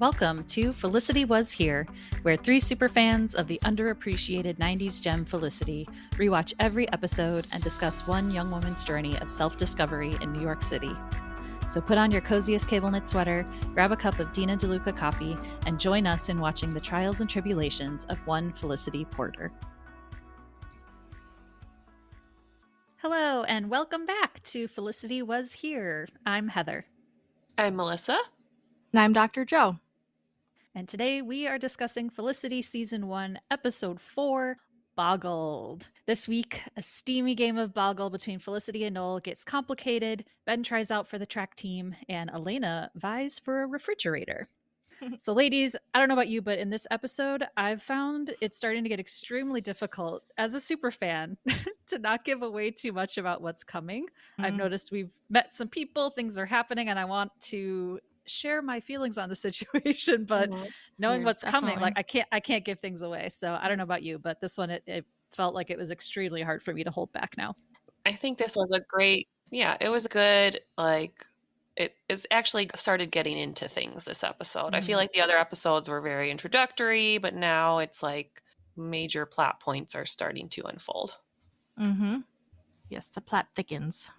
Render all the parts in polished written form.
Welcome to Felicity Was Here, where three superfans of the underappreciated 90s gem Felicity rewatch every episode and discuss one young woman's journey of self-discovery in New York City. So put on your coziest cable knit sweater, grab a cup of Dina DeLuca coffee, and join us in watching the trials and tribulations of one Felicity Porter. Hello, and welcome back to Felicity Was Here. I'm Heather. I'm Melissa. And I'm Dr. Joe. And today we are discussing Felicity Season 1, Episode 4, Boggled. This week, a steamy game of Boggle between Felicity and Noel gets complicated, Ben tries out for the track team, and Elena vies for a refrigerator. So ladies, I don't know about you, but in this episode, I've found it's starting to get extremely difficult as a super fan to not give away too much about what's coming. I've noticed we've met some people, things are happening, and I want to share my feelings on the situation, but knowing what's coming, like I can't give things away. So I don't know about you, but this one, it felt like it was extremely hard for me to hold back now. I think this was a great, it was good. Like it's actually started getting into things this episode. I feel like the other episodes were very introductory, but now it's like major plot points are starting to unfold. Mm-hmm. Yes, the plot thickens.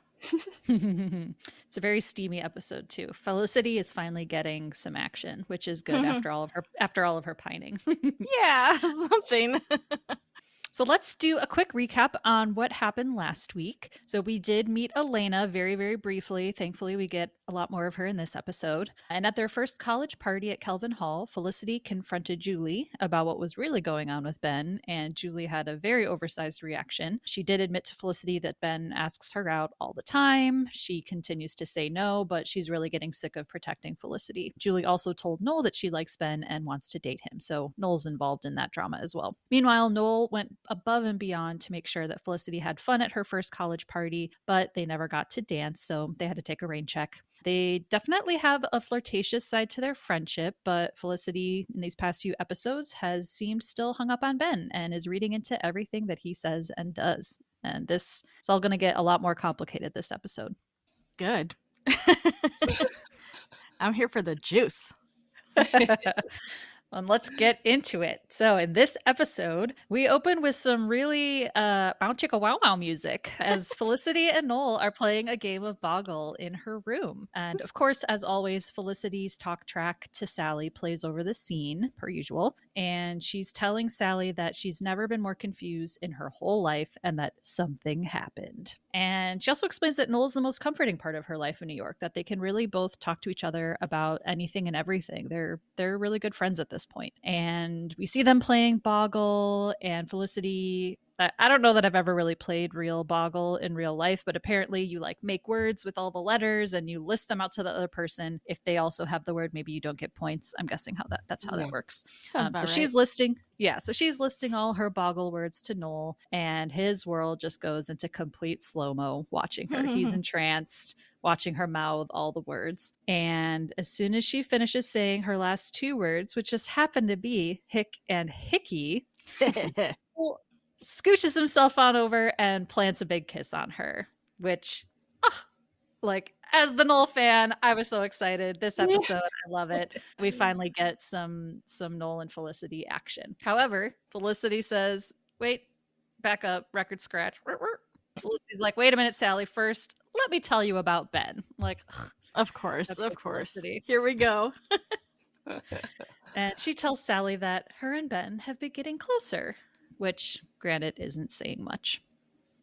It's a very steamy episode too. Felicity is finally getting some action, which is good after all of her pining. Yeah, something. So let's do a quick recap on what happened last week. So we did meet Elena very, very briefly. Thankfully, we get a lot more of her in this episode. And at their first college party at Kelvin Hall, Felicity confronted Julie about what was really going on with Ben, and Julie had a very oversized reaction. She did admit to Felicity that Ben asks her out all the time. She continues to say no, but she's really getting sick of protecting Felicity. Julie also told Noel that she likes Ben and wants to date him, so Noel's involved in that drama as well. Meanwhile, Noel went above and beyond to make sure that Felicity had fun at her first college party, but they never got to dance, so they had to take a rain check. They definitely have a flirtatious side to their friendship, but Felicity in these past few episodes has seemed still hung up on Ben and is reading into everything that he says and does. And this is all going to get a lot more complicated this episode. Good. I'm here for the juice. And let's get into it. So in this episode, we open with some really bow chicka wow wow music as Felicity and Noel are playing a game of Boggle in her room. And of course, as always, Felicity's talk track to Sally plays over the scene, per usual. And she's telling Sally that she's never been more confused in her whole life and that something happened. And she also explains that Noel's the most comforting part of her life in New York, that they can really both talk to each other about anything and everything. They're really good friends at this point. And we see them playing Boggle, and Felicity, I don't know that I've ever really played real Boggle in real life, but apparently you like make words with all the letters and you list them out to the other person. If they also have the word, maybe you don't get points. I'm guessing that's how that works. Sounds about right. She's listing all her Boggle words to Noel, and his world just goes into complete slow-mo watching her. He's entranced, watching her mouth all the words. And as soon as she finishes saying her last two words, which just happen to be hick and hickey, scooches himself on over and plants a big kiss on her, which, as the Noel fan, I was so excited. This episode, I love it. We finally get some Noel and Felicity action. However, Felicity says, wait, back up, record scratch. Felicity's like, wait a minute, Sally, first, let me tell you about Ben. Of course. Felicity. Here we go. And she tells Sally that her and Ben have been getting closer, which, granted, isn't saying much.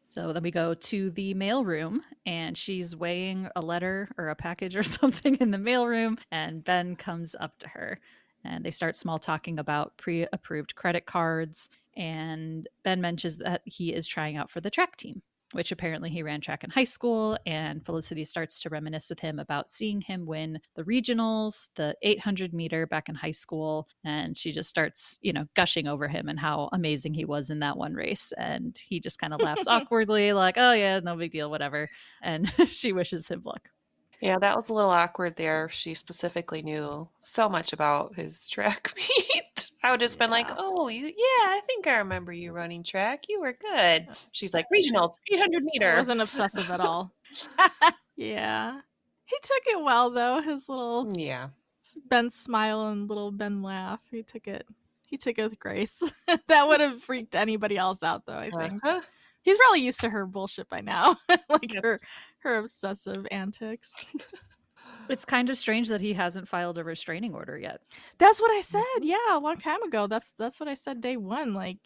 So then we go to the mailroom, and she's weighing a letter or a package or something in the mailroom, and Ben comes up to her. And they start small talking about pre-approved credit cards, and Ben mentions that he is trying out for the track team, which apparently he ran track in high school, and Felicity starts to reminisce with him about seeing him win the regionals, the 800 meter back in high school, and she just starts, gushing over him and how amazing he was in that one race, and he just kind of laughs awkwardly, like, oh yeah, no big deal, whatever, and she wishes him luck. Yeah, that was a little awkward there. She specifically knew so much about his track meet. I would have just been like, oh, I think I remember you running track. You were good. She's like, regionals, 800 meter. I wasn't obsessive at all. Yeah. He took it well, though. His little... Yeah. Ben's smile and little Ben laugh. He took it with grace. That would have freaked anybody else out, though, I think. He's probably used to her bullshit by now. Like her obsessive antics. It's kind of strange that he hasn't filed a restraining order yet. That's what I said. Yeah, a long time ago. That's what I said day one. Like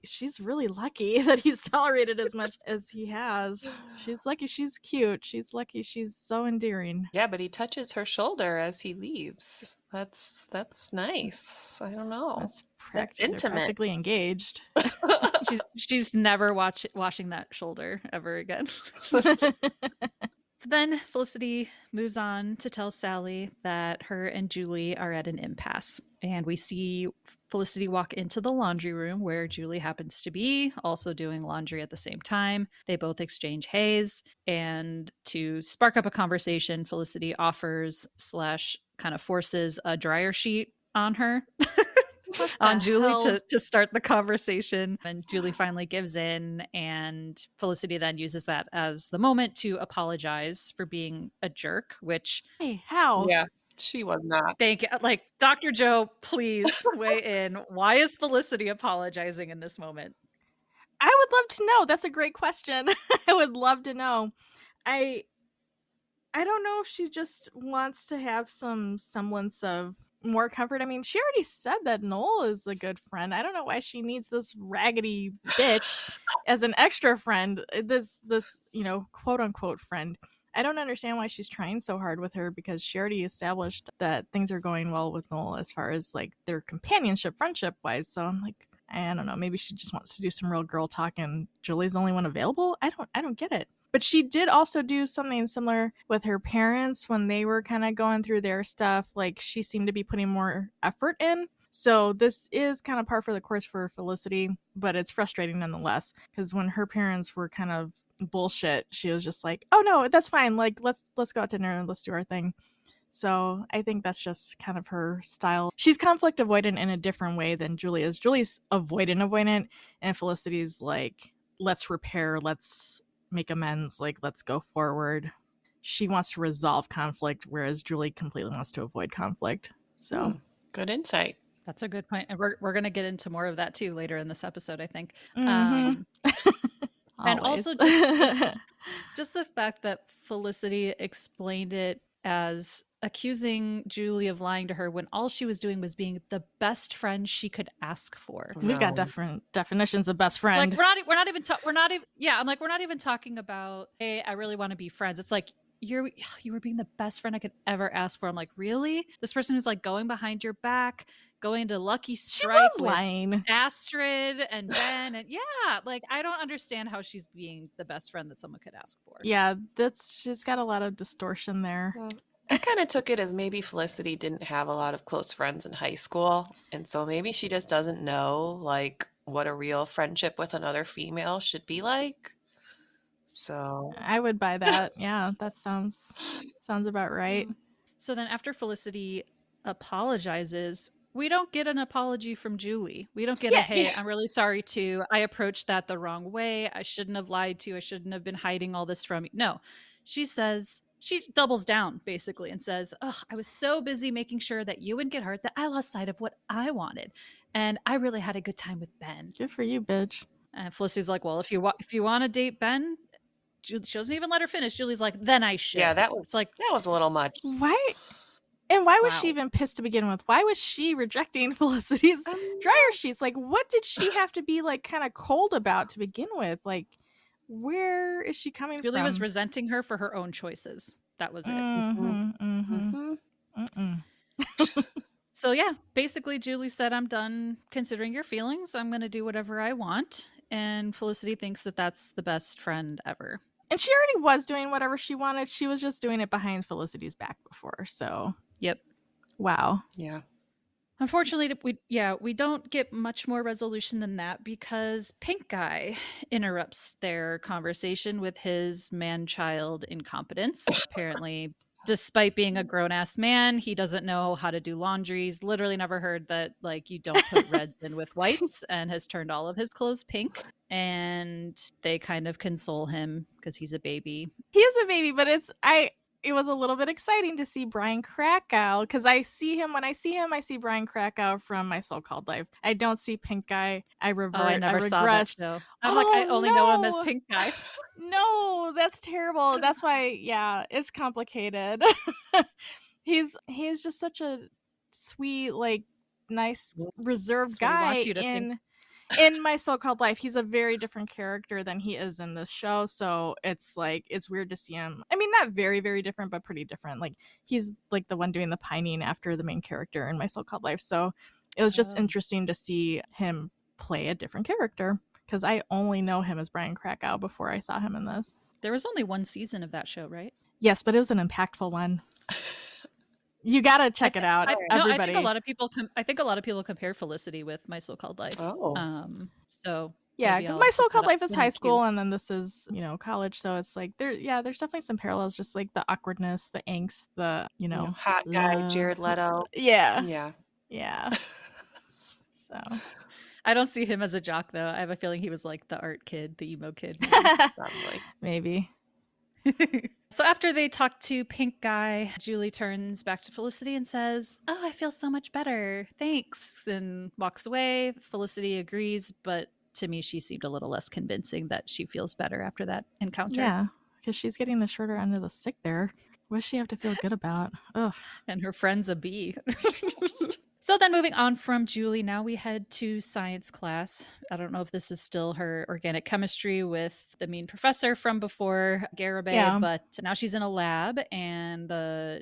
she's really lucky that he's tolerated as much as he has. She's lucky. She's cute. She's lucky. She's so endearing. Yeah, but he touches her shoulder as he leaves. That's nice. I don't know. That's intimate. Practically engaged. she's never washing that shoulder ever again. So then Felicity moves on to tell Sally that her and Julie are at an impasse. And we see Felicity walk into the laundry room where Julie happens to be, also doing laundry at the same time. They both exchange haze. And to spark up a conversation, Felicity offers / kind of forces a dryer sheet on her. On Julie to start the conversation. And Julie finally gives in, and Felicity then uses that as the moment to apologize for being a jerk, which... Hey, how? Yeah, she was not. Thank you. Like, Dr. Joe, please weigh in. Why is Felicity apologizing in this moment? I would love to know. That's a great question. I would love to know. I don't know if she just wants to have some semblance of more comfort. I mean, she already said that Noel is a good friend. I don't know why she needs this raggedy bitch as an extra friend. This quote unquote friend. I don't understand why she's trying so hard with her, because she already established that things are going well with Noel as far as like their companionship, friendship wise. So I'm like, I don't know. Maybe she just wants to do some real girl talk, and Julie's the only one available. I don't get it. But she did also do something similar with her parents when they were kind of going through their stuff. Like, she seemed to be putting more effort in. So this is kind of par for the course for Felicity, but it's frustrating nonetheless, because when her parents were kind of bullshit, she was just like, oh no, that's fine. Like, let's go out to dinner and let's do our thing. So I think that's just kind of her style. She's conflict avoidant in a different way than Julie is. Julie's avoidant, and Felicity's like, let's repair, let's make amends, like, let's go forward. She wants to resolve conflict, whereas Julie completely wants to avoid conflict. So good insight. That's a good point. And we're going to get into more of that too later in this episode, I think. Mm-hmm. And also just the fact that Felicity explained it as accusing Julie of lying to her when all she was doing was being the best friend she could ask for. We've got different definitions of best friend. Like, we're not even talking about, hey, I really want to be friends. It's like, you were being the best friend I could ever ask for. I'm like, really? This person who's like going behind your back, going to Lucky Strike with lying. Astrid and Ben, and yeah, like, I don't understand how she's being the best friend that someone could ask for. Yeah, she's got a lot of distortion there. I kind of took it as maybe Felicity didn't have a lot of close friends in high school, and so maybe she just doesn't know like what a real friendship with another female should be like. So I would buy that. Yeah, that sounds about right. So then after Felicity apologizes, we don't get an apology from Julie. We don't get hey, I'm really sorry too. I approached that the wrong way. I shouldn't have lied to you. I shouldn't have been hiding all this from you. No, she doubles down basically and says, I was so busy making sure that you wouldn't get hurt that I lost sight of what I wanted. And I really had a good time with Ben. Good for you, bitch. And Felicity's like, well, if you want to date Ben, she doesn't even let her finish. Julie's like, then I should. Yeah, that was a little much. Why? And why was she even pissed to begin with? Why was she rejecting Felicity's dryer sheets? Like, what did she have to be like kind of cold about to begin with? Like, where is she coming from? Julie was resenting her for her own choices. That was it. So yeah, basically Julie said, I'm done considering your feelings. I'm going to do whatever I want. And Felicity thinks that that's the best friend ever. And she already was doing whatever she wanted. She was just doing it behind Felicity's back before. So, yep. Wow. Yeah. Unfortunately, we don't get much more resolution than that, because Pink Guy interrupts their conversation with his man-child incompetence. Apparently, despite being a grown-ass man, he doesn't know how to do laundry. He's literally never heard that, like, you don't put reds in with whites, and has turned all of his clothes pink. And they kind of console him because he's a baby. He is a baby, but it was a little bit exciting to see Brian Krakow, because I see him, I see Brian Krakow from My So-Called Life. I don't see Pink Guy. I Oh, I revert, I never saw that regress. show. I'm like, I only know him as Oh Pink Guy. no, that's terrible. That's why, yeah, it's complicated. He's just such a sweet, like, nice, reserved That's what he wants guy you to think. in My So-Called Life. He's a very different character than he is in this show, so it's like, it's weird to see him. I mean, not very, very different, but pretty different. Like, he's like the one doing the pining after the main character in My So-Called Life, so it was just interesting to see him play a different character, because I only know him as Brian Krakow before I saw him in this. There was only one season of that show, right? Yes, but it was an impactful one. You gotta check it out, everybody. I think a lot of people. I think a lot of people compare Felicity with My So-Called Life. Oh. So yeah, maybe I'll My look So-Called that up Life is in the high queue. school, and then this is, college. So it's like there's definitely some parallels, just like the awkwardness, the angst, the hot guy love. Jared Leto. Yeah. So I don't see him as a jock though. I have a feeling he was like the art kid, the emo kid. Probably. maybe. So after they talk to Pink Guy, Julie turns back to Felicity and says, "Oh, I feel so much better. Thanks," and walks away. Felicity agrees, but to me, she seemed a little less convincing that she feels better after that encounter. Yeah, because she's getting the shorter end of the stick there. What does she have to feel good about? Ugh. And her friend's a bee. So then moving on from Julie, now we head to science class. I don't know if this is still her organic chemistry with the mean professor from before, Garibay, but now she's in a lab, and the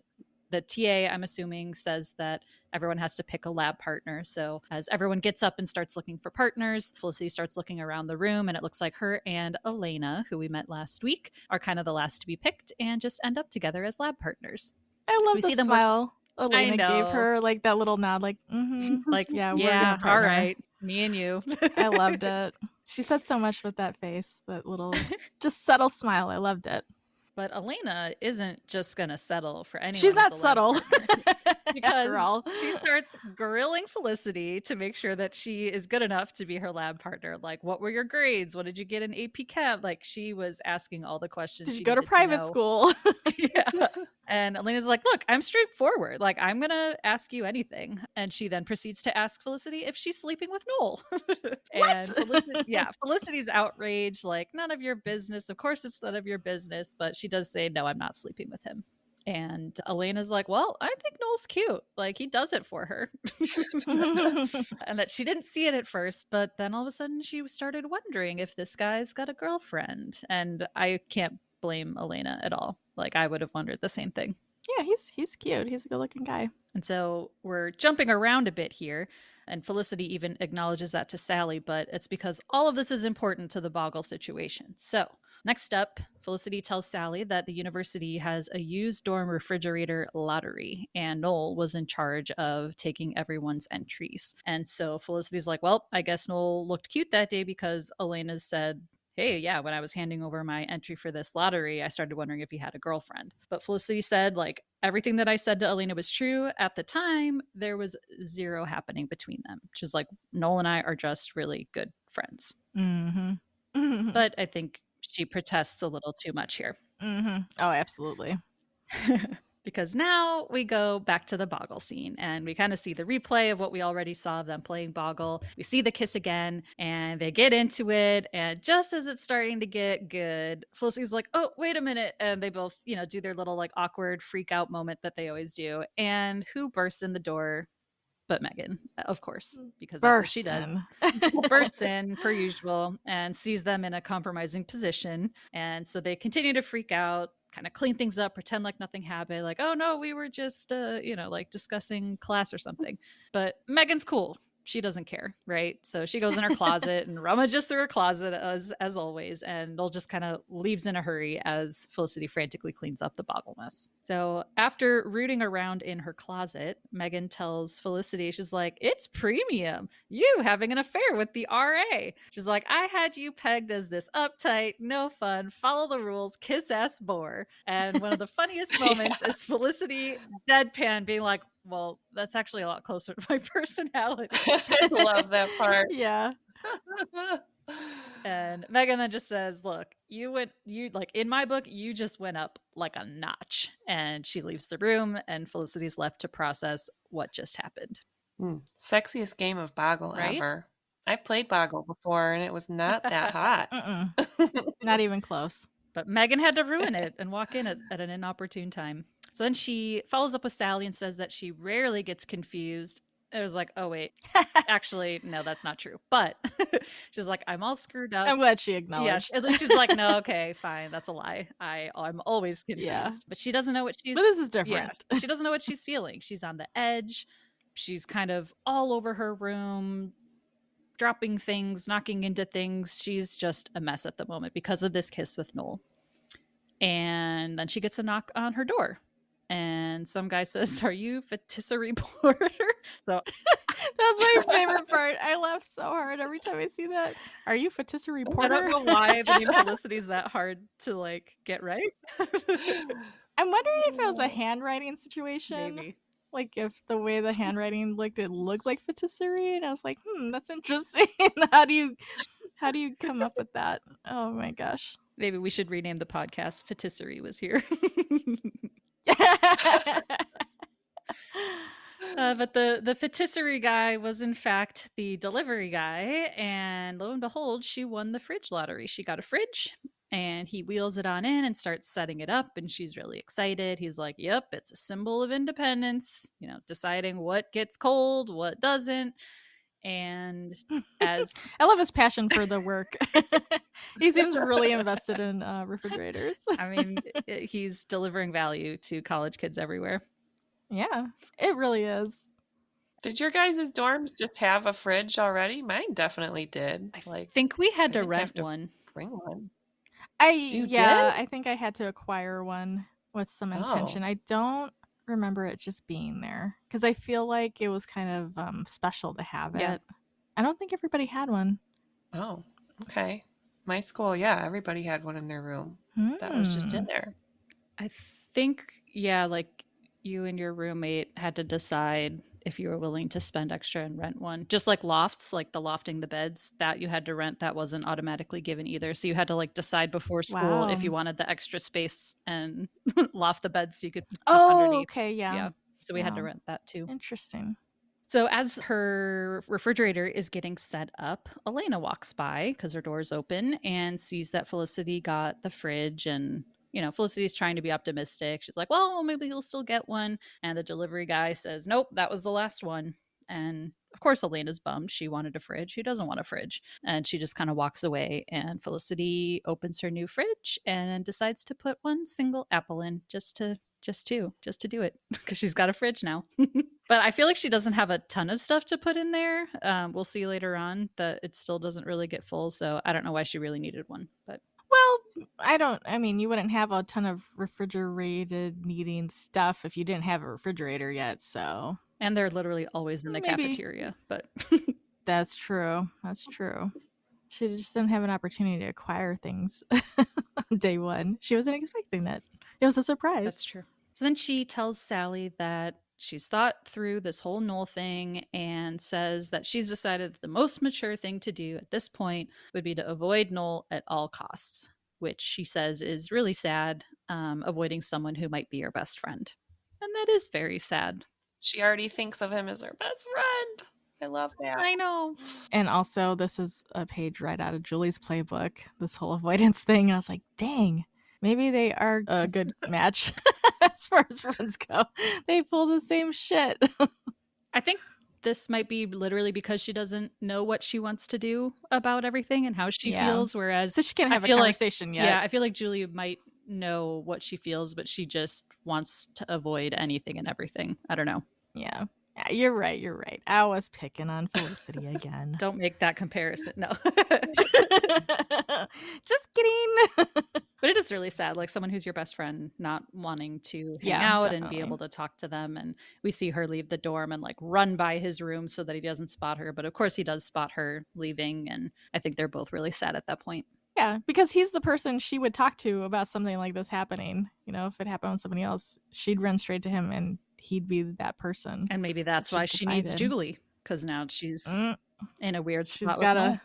TA, I'm assuming, says that everyone has to pick a lab partner. So as everyone gets up and starts looking for partners, Felicity starts looking around the room, and it looks like her and Elena, who we met last week, are kind of the last to be picked and just end up together as lab partners. I love the smile Elena gave her, like that little nod, like, like, yeah, we're yeah, gonna partner. all right, me and you. I loved it. She said so much with that face, that little, just subtle smile. I loved it. But Elena isn't just going to settle for anyone. She's not subtle. Because she starts grilling Felicity to make sure that she is good enough to be her lab partner. Like, what were your grades? What did you get in AP Chem? Like, she was asking all the questions. Did you go to private school? Yeah. And Elena's like, look, I'm straightforward. Like, I'm going to ask you anything. And she then proceeds to ask Felicity if she's sleeping with Noel. And Felicity's outraged, like, none of your business. Of course it's none of your business. But she does say, no, I'm not sleeping with him. And Elena's like, well, I think Noel's cute. Like, he does it for her. And that she didn't see it at first, but then all of a sudden she started wondering if this guy's got a girlfriend. And I can't blame Elena at all. Like, I would have wondered the same thing. Yeah, he's cute. He's a good looking guy. And so we're jumping around a bit here. And Felicity even acknowledges that to Sally, but it's because all of this is important to the Boggle situation. So next up, Felicity tells Sally that the university has a used dorm refrigerator lottery, and Noel was in charge of taking everyone's entries. And so Felicity's like, well, I guess Noel looked cute that day because Elena said, hey, yeah, when I was handing over my entry for this lottery, I started wondering if he had a girlfriend. But Felicity said, like, everything that I said to Elena was true. At the time, there was zero happening between them. She's like, Noel and I are just really good friends. Mm-hmm. But I think she protests a little too much here. Mm-hmm. Oh, absolutely. Because now we go back to the Boggle scene and we kind of see the replay of what we already saw of them playing Boggle. We see the kiss again and they get into it. And just as it's starting to get good, Felicity's like, oh, wait a minute. And they both, do their little like awkward freak out moment that they always do. And who bursts in the door? But Megan, of course, because that's what she does. She bursts in, per usual, and sees them in a compromising position. And so they continue to freak out, kind of clean things up, pretend like nothing happened. Like, oh, no, we were just, like discussing class or something. But Megan's cool. She doesn't care, right? So she goes in her closet and rummages through her closet as always, and Noel just kind of leaves in a hurry as Felicity frantically cleans up the Boggle mess. So after rooting around in her closet, Megan tells Felicity, she's like, it's premium. You having an affair with the RA. She's like, I had you pegged as this uptight, no fun, follow the rules, kiss ass bore. And one of the funniest moments is Felicity deadpan being like, well, that's actually a lot closer to my personality. I love that part. Yeah. And Megan then just says, look, you like in my book, you just went up like a notch. And she leaves the room, and Felicity's left to process what just happened. Sexiest game of Boggle Right? ever. I've played Boggle before and it was not that hot. Not even close. But Megan had to ruin it and walk in at an inopportune time. So then she follows up with Sally and says that she rarely gets confused. It was like, oh, wait, actually, no, that's not true. But she's like, I'm all screwed up. I'm glad she acknowledged. Yeah, at least she's like, no, okay, fine, that's a lie. I'm always confused. Yeah. But she doesn't know what she's... But this is different. Yeah, she doesn't know what she's feeling. She's on the edge. She's kind of all over her room, dropping things, knocking into things. She's just a mess at the moment because of this kiss with Noel. And then she gets a knock on her door. And some guy says, are you Feticity Porter? So that's my favorite part. I laugh so hard every time I see that. Are you Feticity Porter? I don't know why the name Felicity is that hard to like get right. I'm wondering if it was a handwriting situation. Maybe. Like if the way the handwriting looked, it looked like Feticity, and I was like, that's interesting. How do you come up with that? Oh my gosh. Maybe we should rename the podcast Feticity Was Here. But the Feticity guy was in fact the delivery guy, and lo and behold, she won the fridge lottery. She got a fridge, and he wheels it on in and starts setting it up, and she's really excited. He's like, yep, it's a symbol of independence, deciding what gets cold, what doesn't. And as I love his passion for the work. He seems really invested in refrigerators. I mean, he's delivering value to college kids everywhere. Yeah, it really is. Did your guys' dorms just have a fridge already? Mine definitely did. I think we had to rent one. Bring one. I think I had to acquire one with some intention. I don't remember it just being there because I feel like it was kind of special to have it. I don't think everybody had one. Oh, okay. My school, everybody had one in their room. That was just in there. I think, like you and your roommate had to decide if you were willing to spend extra and rent one. Just like lofts, like the lofting the beds, that you had to rent, that wasn't automatically given either. So you had to like decide before school if you wanted the extra space and loft the beds so you could underneath. Okay, yeah. So we had to rent that too. Interesting. So as her refrigerator is getting set up, Elena walks by because her door is open and sees that Felicity got the fridge, and Felicity's trying to be optimistic. She's like, well, maybe you'll still get one. And the delivery guy says, nope, that was the last one. And of course, Elena's bummed. She wanted a fridge. Who doesn't want a fridge? And she just kind of walks away. And Felicity opens her new fridge and decides to put one single apple in just to do it because she's got a fridge now. But I feel like she doesn't have a ton of stuff to put in there. We'll see later on that it still doesn't really get full. So I don't know why she really needed one. But you wouldn't have a ton of refrigerated needing stuff if you didn't have a refrigerator yet. So, and they're literally always in the cafeteria. But that's true. She just didn't have an opportunity to acquire things on day one. She wasn't expecting it. It was a surprise. That's true. So then she tells Sally that she's thought through this whole Noel thing and says that she's decided that the most mature thing to do at this point would be to avoid Noel at all costs, which she says is really sad, avoiding someone who might be your best friend. And that is very sad. She already thinks of him as her best friend. I love that. I know. And also, this is a page right out of Julie's playbook, this whole avoidance thing. I was like, dang, maybe they are a good match as far as friends go. They pull the same shit. I think this might be literally because she doesn't know what she wants to do about everything and how she feels. Whereas so she can't have a conversation yet. Yeah, I feel like Julie might know what she feels, but she just wants to avoid anything and everything. I don't know. Yeah. You're right. I was picking on Felicity again. Don't make that comparison. No. Just kidding. But it is really sad, like someone who's your best friend not wanting to hang out and be able to talk to them. And we see her leave the dorm and like run by his room so that he doesn't spot her. But of course he does spot her leaving. And I think they're both really sad at that point. Yeah, because he's the person she would talk to about something like this happening. If it happened with somebody else, she'd run straight to him and he'd be that person. And maybe that's why she needs Julie, because now she's in a weird spot. She's got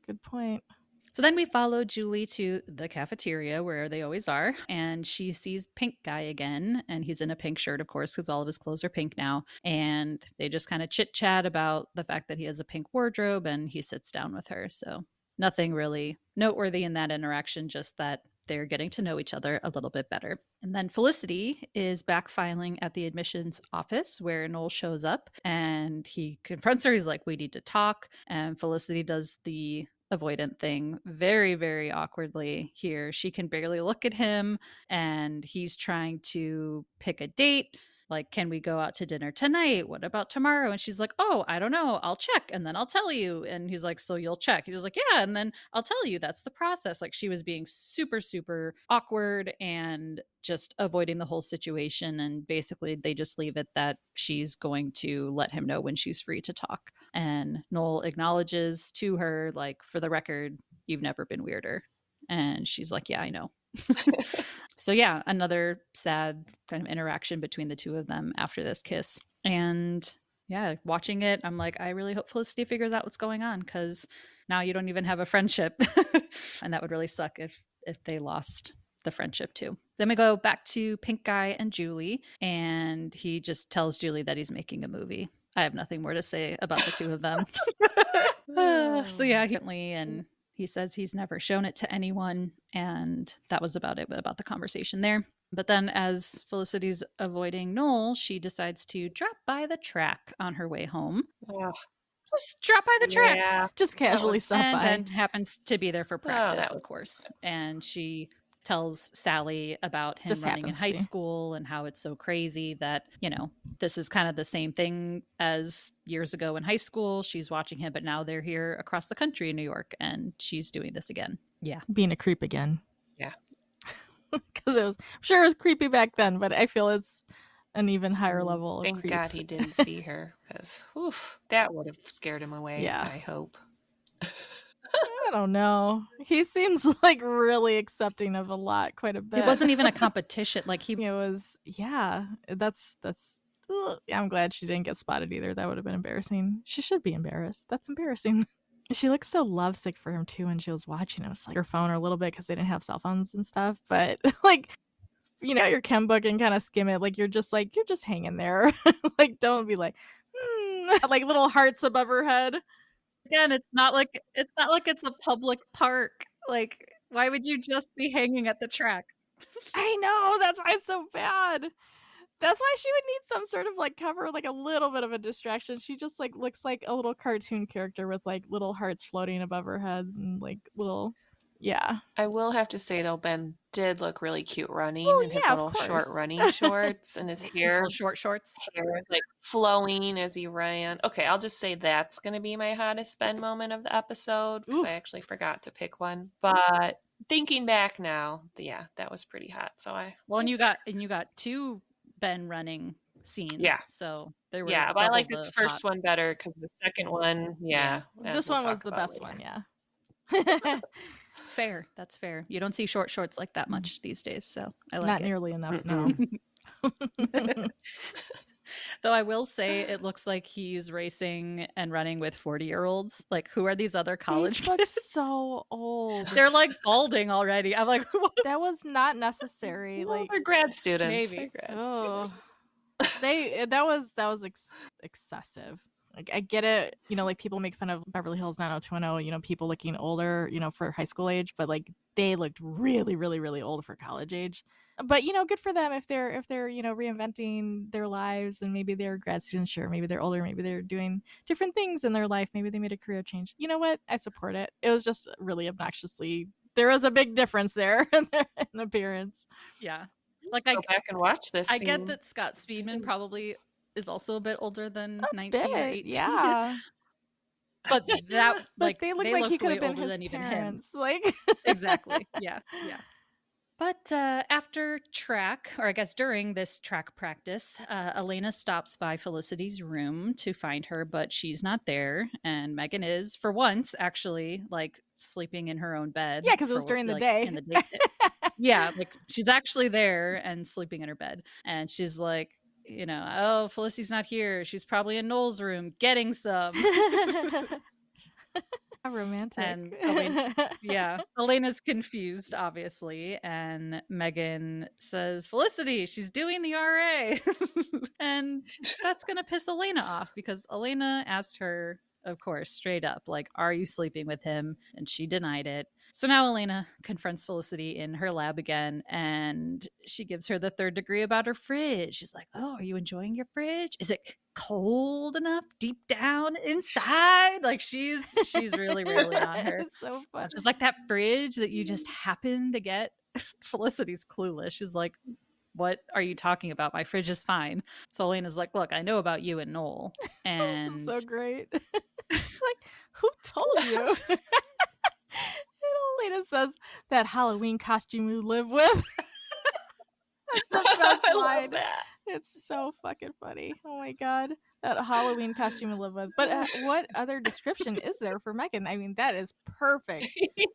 Good point. So then we follow Julie to the cafeteria where they always are, and she sees Pink Guy again, and he's in a pink shirt, of course, because all of his clothes are pink now. And they just kind of chit chat about the fact that he has a pink wardrobe, and he sits down with her. So nothing really noteworthy in that interaction, just that they're getting to know each other a little bit better. And then Felicity is back filing at the admissions office where Noel shows up and he confronts her. He's like, "We need to talk." And Felicity does the avoidant thing very, very awkwardly here. She can barely look at him and he's trying to pick a date. Like, can we go out to dinner tonight? What about tomorrow? And she's like, "Oh, I don't know. I'll check and then I'll tell you." And he's like, "So you'll check?" He's like, "Yeah, and then I'll tell you. That's the process." Like, she was being super, super awkward and just avoiding the whole situation. And basically, they just leave it that she's going to let him know when she's free to talk. And Noel acknowledges to her, like, "For the record, you've never been weirder." And she's like, "Yeah, I know." So yeah, another sad kind of interaction between the two of them after this kiss. And yeah, watching it, I'm like, I really hope Felicity figures out what's going on, because now you don't even have a friendship. And that would really suck if they lost the friendship too. Then we go back to Pink Guy and Julie, and he just tells Julie that he's making a movie. I have nothing more to say about the two of them. So yeah, and he says he's never shown it to anyone, and that was about it, about the conversation there. But then as Felicity's avoiding Noel, she decides to drop by the track on her way home. Oh, Just drop by the track. yeah. Just casually was- stop And by. then happens to be there for practice, that of course. And she tells Sally about him Just running in happens to high be. school and how it's so crazy that, this is kind of the same thing as years ago in high school. She's watching him, but now they're here across the country in New York and she's doing this again. Yeah. Being a creep again. Yeah. Because I'm sure it was creepy back then, but I feel it's an even higher level of Thank creep. God he didn't see her, because that would have scared him away. Yeah. I hope. I don't know. He seems like really accepting of a lot, quite a bit. It wasn't even a competition. Like It was, yeah. That's. Ugh. I'm glad she didn't get spotted either. That would have been embarrassing. She should be embarrassed. That's embarrassing. She looked so lovesick for him too when she was watching. It was like her phone a little bit because they didn't have cell phones and stuff. But like, your chem book and kind of skim it. Like you're just hanging there. Like don't be like, like little hearts above her head. Again, it's not like it's a public park. Like, why would you just be hanging at the track? I know, that's why it's so bad. That's why she would need some sort of like cover, like a little bit of a distraction. She just like looks like a little cartoon character with like little hearts floating above her head and like little, yeah. I will have to say though, Ben did look really cute running in his yeah, of little short course. running shorts, and his hair Little short shorts. is like flowing as he ran. Okay, I'll just say that's going to be my hottest Ben moment of the episode, because I actually forgot to pick one. But thinking back now, yeah, that was pretty hot. So and you got two Ben running scenes. Yeah. So they were but I double like the this first hot. one better because the second one, This one was the best one, yeah. Fair. That's fair. You don't see short shorts like that much these days, so I like Not it. nearly enough, no. Though I will say it looks like he's racing and running with 40-year-olds. Like, who are these other college They look kids? so old. They're like balding already. I'm like, what? That was not necessary. Well, Like they're grad students. Maybe. They're grad students. that was excessive. Like I get it, like people make fun of Beverly Hills 90210, people looking older, for high school age, but like they looked really, really, really old for college age. But good for them if they're reinventing their lives, and maybe they're grad students, sure, maybe they're older, maybe they're doing different things in their life, maybe they made a career change. You know what? I support it. It was just really obnoxiously, there was a big difference there in appearance. Yeah. Like Go back and watch this. I get that Scott Speedman probably is also a bit older than 19 or 18. Yeah. But that But they look like he could have been his even parents. Like Exactly. Yeah. But after track, or I guess during this track practice, Elena stops by Felicity's room to find her, but she's not there. And Megan is, for once, actually like sleeping in her own bed. Yeah, because it was during the day. In the day. Yeah, like she's actually there and sleeping in her bed. And she's like, oh, Felicity's not here. She's probably in Noel's room getting some. How romantic. And Elena, yeah, Elena's confused, obviously, and Megan says, Felicity, she's doing the RA. And that's going to piss Elena off because Elena asked her, of course, straight up, like, are you sleeping with him? And she denied it. So now Elena confronts Felicity in her lab again, and she gives her the third degree about her fridge. She's like, oh, are you enjoying your fridge? Is it cold enough deep down inside? Like she's really railing on her. It's so funny. Just like that fridge that you just happened to get. Felicity's clueless. She's like, what are you talking about? My fridge is fine. So Elena's like, look, I know about you and Noel. And this is so great. She's like, who told you? And Elena says, that Halloween costume you live with. That's the best I line. love that. It's so fucking funny. Oh my god. That Halloween costume you live with. But what other description is there for Megan? I mean, that is perfect.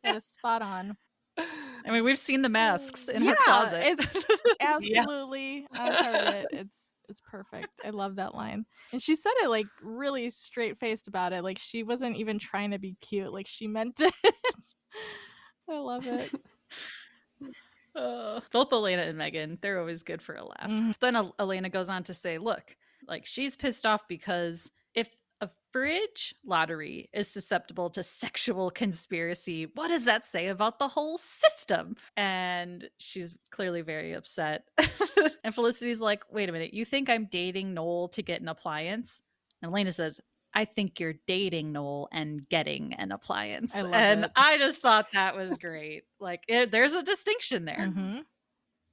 That is spot on. I mean, we've seen the masks in her closet. It's absolutely on target. It's perfect. I love that line. And she said it like really straight faced about it. Like she wasn't even trying to be cute. Like she meant it. I love it. Both Elena and Megan, they're always good for a laugh. Mhm. Then Elena goes on to say, look, like she's pissed off because if a fridge lottery is susceptible to sexual conspiracy, what does that say about the whole system? And she's clearly very upset. And Felicity's like, wait a minute, you think I'm dating Noel to get an appliance? And Elena says, I think you're dating Noel and getting an appliance. I love and it. I just thought that was great. Like, there's a distinction there. Mm-hmm.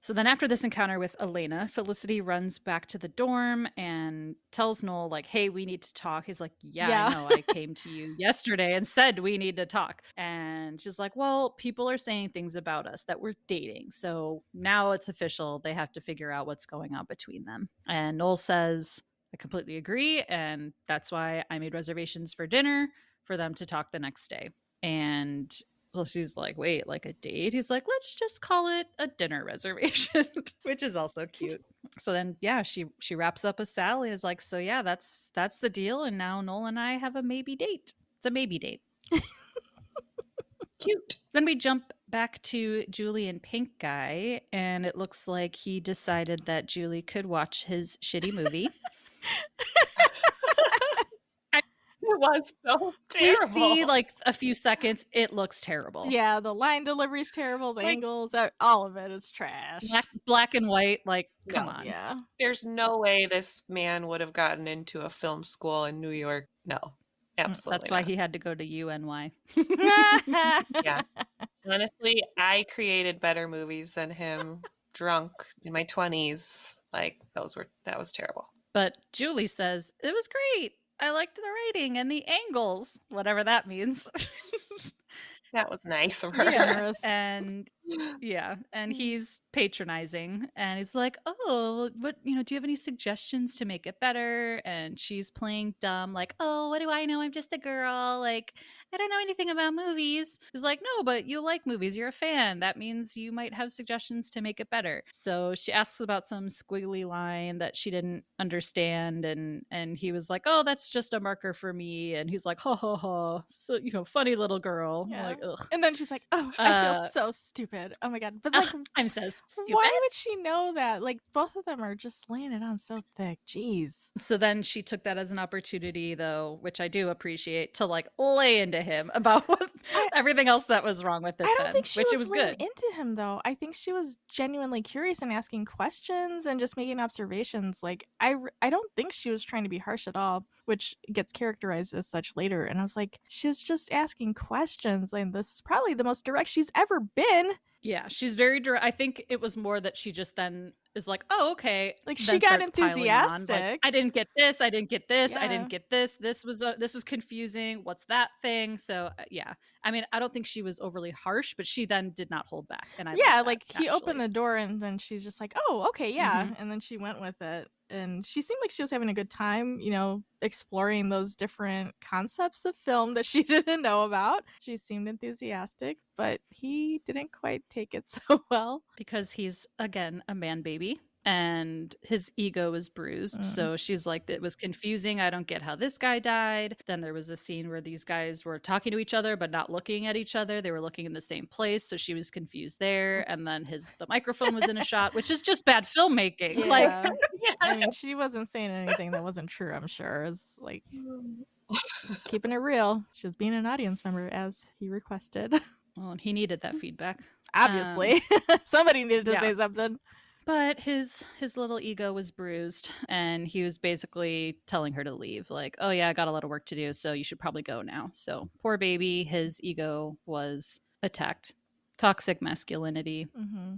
So then after this encounter with Elena, Felicity runs back to the dorm and tells Noel, like, hey, we need to talk. He's like, yeah. I know. I came to you yesterday and said we need to talk. And she's like, well, people are saying things about us that we're dating. So now it's official. They have to figure out what's going on between them. And Noel says, I completely agree. And that's why I made reservations for dinner for them to talk the next day. And well, she's like, wait, like a date? He's like, let's just call it a dinner reservation, which is also cute. So then, yeah, she wraps up with Sally and is like, so yeah, that's the deal. And now Noel and I have a maybe date. It's a maybe date. Cute. Then we jump back to Julie and Pink Guy, and it looks like he decided that Julie could watch his shitty movie. It was so terrible. We see like a few seconds, it looks terrible. Yeah, the line delivery is terrible, the angles, all of it is trash. Black and white, like, come No. on. Yeah. There's no way this man would have gotten into a film school in New York. No, absolutely. That's why he had to go to UNY. Yeah. Honestly, I created better movies than him drunk in my 20s. Like that was terrible. But Julie says, it was great. I liked the writing and the angles, whatever that means. That was nice of her. Generous. And yeah, and he's patronizing and he's like, oh, what, do you have any suggestions to make it better? And she's playing dumb, like, oh, what do I know? I'm just a girl. Like, I don't know anything about movies. He's like, no, but you like movies. You're a fan. That means you might have suggestions to make it better. So she asks about some squiggly line that she didn't understand. And he was like, oh, that's just a marker for me. And he's like, ha ha ha. So, funny little girl. Yeah. Like, ugh. And then she's like, oh, I feel so stupid. Oh my god. But like, I'm so stupid. why would she know that? Like, both of them are just laying it on so thick. Jeez. So then she took that as an opportunity, though, which I do appreciate, to like lay into him about everything else that was wrong with it. I don't think she was laying good. into him, though. I think she was genuinely curious and asking questions and just making observations. Like, I don't think she was trying to be harsh at all, which gets characterized as such later. And I was like, she was just asking questions. And this is probably the most direct she's ever been. Yeah, she's very direct. I think it was more that she just then is like, oh, okay. Like, then she got starts piling on. enthusiastic. Like, I didn't get this. I didn't get this. I Yeah. didn't get this. This was confusing. What's that thing? So yeah, I mean, I don't think she was overly harsh, but she then did not hold back. And he opened the door and then she's just like, oh, okay, yeah. Mhm. And then she went with it. And she seemed like she was having a good time, exploring those different concepts of film that she didn't know about. She seemed enthusiastic, but he didn't quite take it so well. Because he's, again, a man baby. and his ego was bruised. So she's like, it was confusing. I don't get how this guy died. Then there was a scene where these guys were talking to each other, but not looking at each other. They were looking in the same place. So she was confused there. And then the microphone was in a shot, which is just bad filmmaking. Yeah. Like, I mean, she wasn't saying anything that wasn't true, I'm sure. It's like, just keeping it real. She was being an audience member as he requested. well, he needed that feedback. Obviously. Somebody needed to yeah. say something. But his little ego was bruised, and he was basically telling her to leave. Like, oh yeah, I got a lot of work to do, so you should probably go now. So poor baby, his ego was attacked. Toxic masculinity.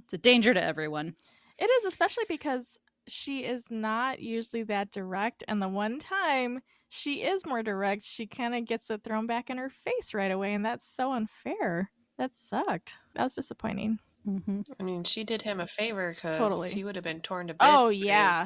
It's a danger to everyone. It is, especially because she is not usually that direct, and the one time she is more direct, she kind of gets it thrown back in her face right away, and that's so unfair. That sucked. That was disappointing. I mean, she did him a favor because Totally. he would have been torn to bits. Oh, yeah.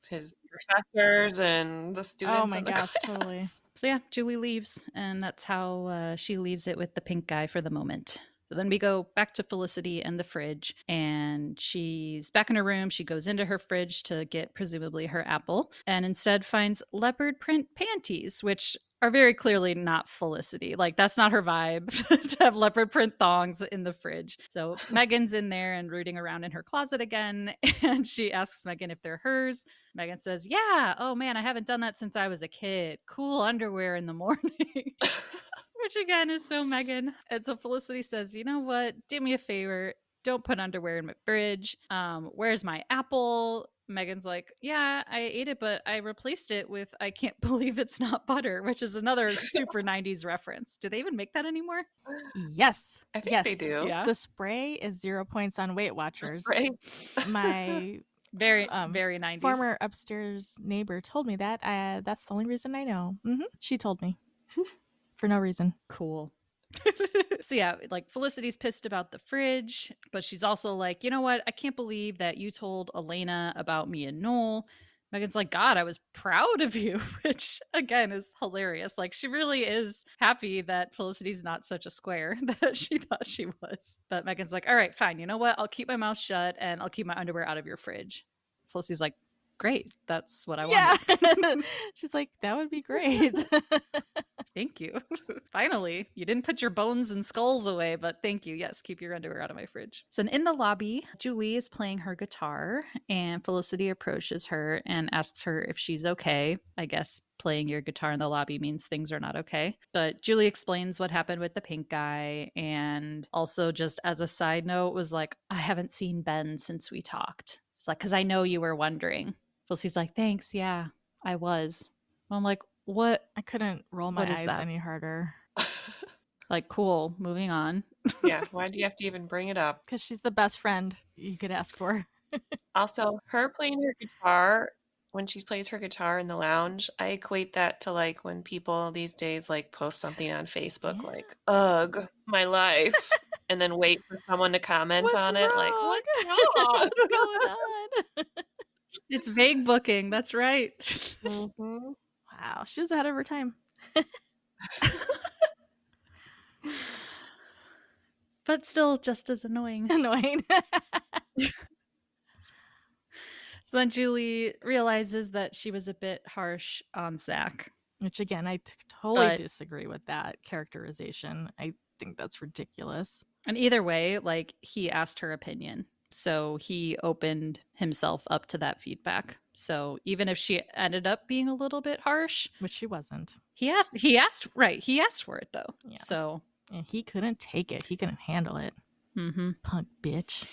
His professors and the students. Oh my in the gosh, class. totally. So yeah, Julie leaves, and that's how she leaves it with the pink guy for the moment. So then we go back to Felicity and the fridge, and she's back in her room. She goes into her fridge to get presumably her apple, and instead finds leopard print panties, which are very clearly not Felicity. Like, that's not her vibe to have leopard print thongs in the fridge. So Megan's in there and rooting around in her closet again, and she asks Megan if they're hers. Megan says, yeah, oh man, I haven't done that since I was a kid. Cool underwear in the morning. Which again is so Megan. And so Felicity says, you know what? Do me a favor. Don't put underwear in my fridge. Where's my apple? Megan's like, yeah, I ate it, but I replaced it with I can't believe it's not butter, which is another super 90s reference. Do they even make that anymore? Yes. I think they do. Yeah. The spray is 0 points on Weight Watchers. Spray. My very 90s. Former upstairs neighbor told me that. That's the only reason I know. She told me. For no reason. Cool. So yeah, like Felicity's pissed about the fridge, but she's also like, you know what? I can't believe that you told Elena about me and Noel. Megan's like, God, I was proud of you, which again is hilarious. Like, she really is happy that Felicity's not such a square that she thought she was. But Megan's like, all right, fine. You know what? I'll keep my mouth shut and I'll keep my underwear out of your fridge. Felicity's like, great. That's what I wanted. Yeah. She's like, that would be great. Thank you. Finally, you didn't put your bones and skulls away, but thank you. Yes, keep your underwear out of my fridge. So in the lobby, Julie is playing her guitar, and Felicity approaches her and asks her if she's okay. I guess playing your guitar in the lobby means things are not okay. But Julie explains what happened with the pink guy, and also just as a side note was like, I haven't seen Ben since we talked. It's like, because I know you were wondering. Felicity's like, thanks, yeah, I was. I'm like, what? I couldn't roll my eyes any harder. Like, cool, moving on. Yeah, why do you have to even bring it up? Because she's the best friend you could ask for. Also, her playing her guitar, when she plays her guitar in the lounge, I equate that to like when people these days like post something on Facebook like, ugh, my life. And then wait for someone to comment on it. Like, what's wrong? What's going on? It's vague booking. That's right. Wow, she was ahead of her time. But still just as annoying. So then Julie realizes that she was a bit harsh on Zach. Which again, I totally disagree with that characterization. I think that's ridiculous. And either way, like, he asked her opinion. So he opened himself up to that feedback. So even if she ended up being a little bit harsh, which she wasn't. He asked for it though. Yeah. So and he couldn't take it. He couldn't handle it. Punk bitch.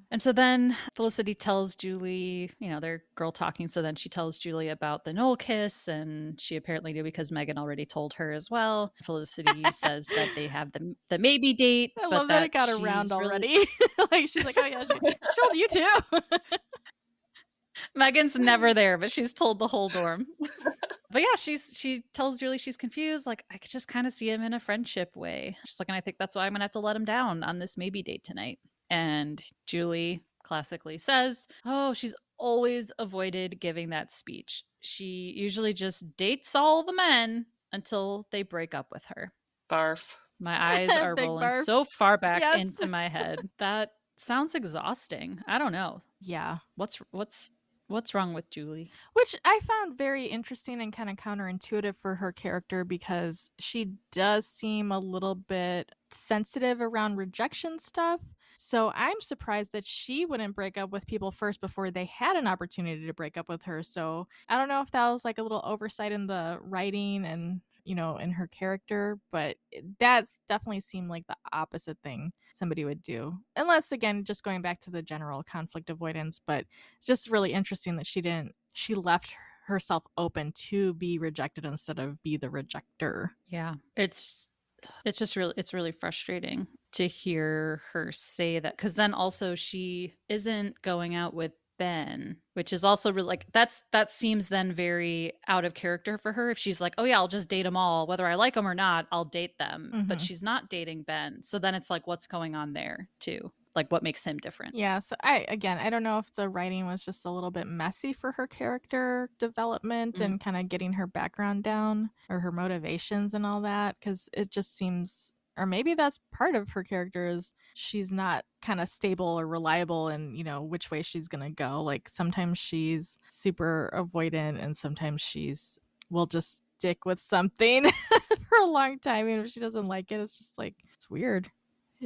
And so then Felicity tells Julie, they're girl talking. So then she tells Julie about the Noel kiss, and she apparently knew because Megan already told her as well. Felicity says that they have the maybe date. I love that it got around already. Like, she's like, oh yeah, she told you too. Megan's never there, but she's told the whole dorm. But yeah, she tells Julie she's confused. Like, I could just kind of see him in a friendship way. She's like, and I think that's why I'm gonna have to let him down on this maybe date tonight. And Julie classically says, oh, she's always avoided giving that speech. She usually just dates all the men until they break up with her. Barf. My eyes are Big rolling barf. so far back Yes. into my head. That sounds exhausting. I don't know. Yeah. What's wrong with Julie? Which I found very interesting and kind of counterintuitive for her character because she does seem a little bit sensitive around rejection stuff. So I'm surprised that she wouldn't break up with people first before they had an opportunity to break up with her. So I don't know if that was like a little oversight in the writing and, in her character, but that's definitely seemed like the opposite thing somebody would do. Unless, again, just going back to the general conflict avoidance, but it's just really interesting that she left herself open to be rejected instead of be the rejecter. Yeah. It's really frustrating to hear her say that, cuz then also she isn't going out with Ben, which is also really like that seems then very out of character for her if she's like, "Oh yeah, I'll just date them all whether I like them or not, I'll date them." But she's not dating Ben. So then it's like what's going on there too? Like what makes him different? Yeah, so I don't know if the writing was just a little bit messy for her character development and kind of getting her background down or her motivations and all that, because it just seems, or maybe that's part of her character, is she's not kind of stable or reliable in, which way she's gonna go. Like sometimes she's super avoidant and sometimes she's will just stick with something for a long time, and if she doesn't like it, it's just like, it's weird.